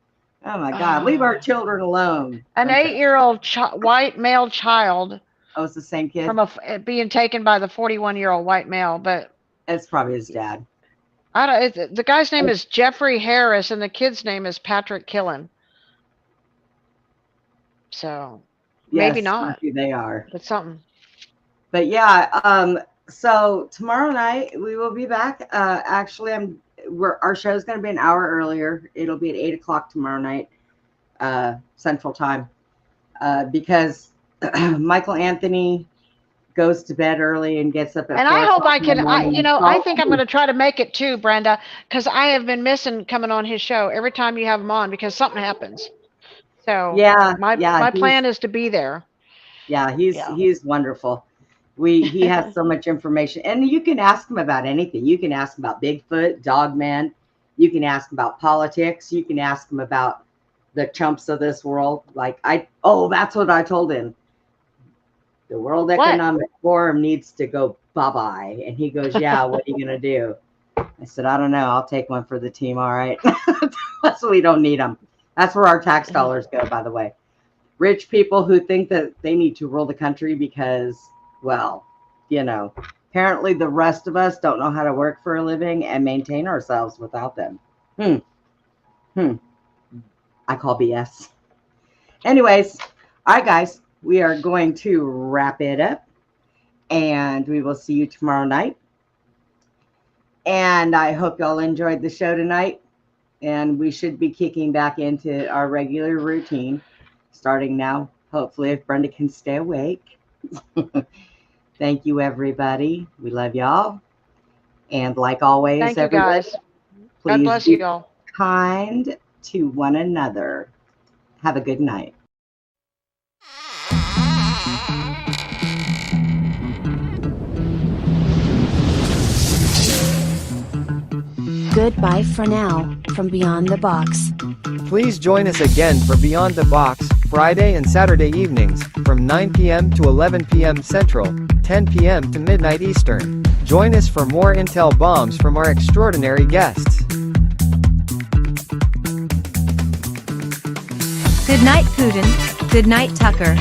Oh, my God. Leave our children alone. An 8-year-old white male child. Oh, it's the same kid? From being taken by the 41-year-old white male, but... It's probably his dad. The guy's name is Jeffrey Harris, and the kid's name is Patrick Killen. So, maybe not. They are. But something. But yeah, so tomorrow night we will be back. Actually, our show is going to be an hour earlier. It'll be at 8 o'clock tomorrow night, Central Time, because Michael Anthony goes to bed early and gets up at 4 And I hope I can, morning. I think I'm going to try to make it too, Brenda, because I have been missing coming on his show every time you have him on because something happens. So my plan is to be there. Yeah, he's wonderful. He has so much information, and you can ask him about anything. You can ask him about Bigfoot, Dogman. You can ask him about politics. You can ask him about the chumps of this world. That's what I told him. The World Economic Forum needs to go bye-bye. And he goes, yeah, what are you going to do? I said, I don't know. I'll take one for the team. All right. So we don't need them. That's where our tax dollars go, by the way. Rich people who think that they need to rule the country because, well, apparently the rest of us don't know how to work for a living and maintain ourselves without them. I call BS. Anyways, all right, guys, we are going to wrap it up, and we will see you tomorrow night. And I hope y'all enjoyed the show tonight. And we should be kicking back into our regular routine starting now. Hopefully, if Brenda can stay awake. Thank you, everybody. We love y'all. And like always, Thank you, guys. God please bless be you all. kind to one another. Have a good night. Goodbye for now, from Beyond the Box. Please join us again for Beyond the Box, Friday and Saturday evenings, from 9 p.m. to 11 p.m. Central, 10 p.m. to midnight Eastern. Join us for more intel bombs from our extraordinary guests. Good night, Putin. Good night, Tucker.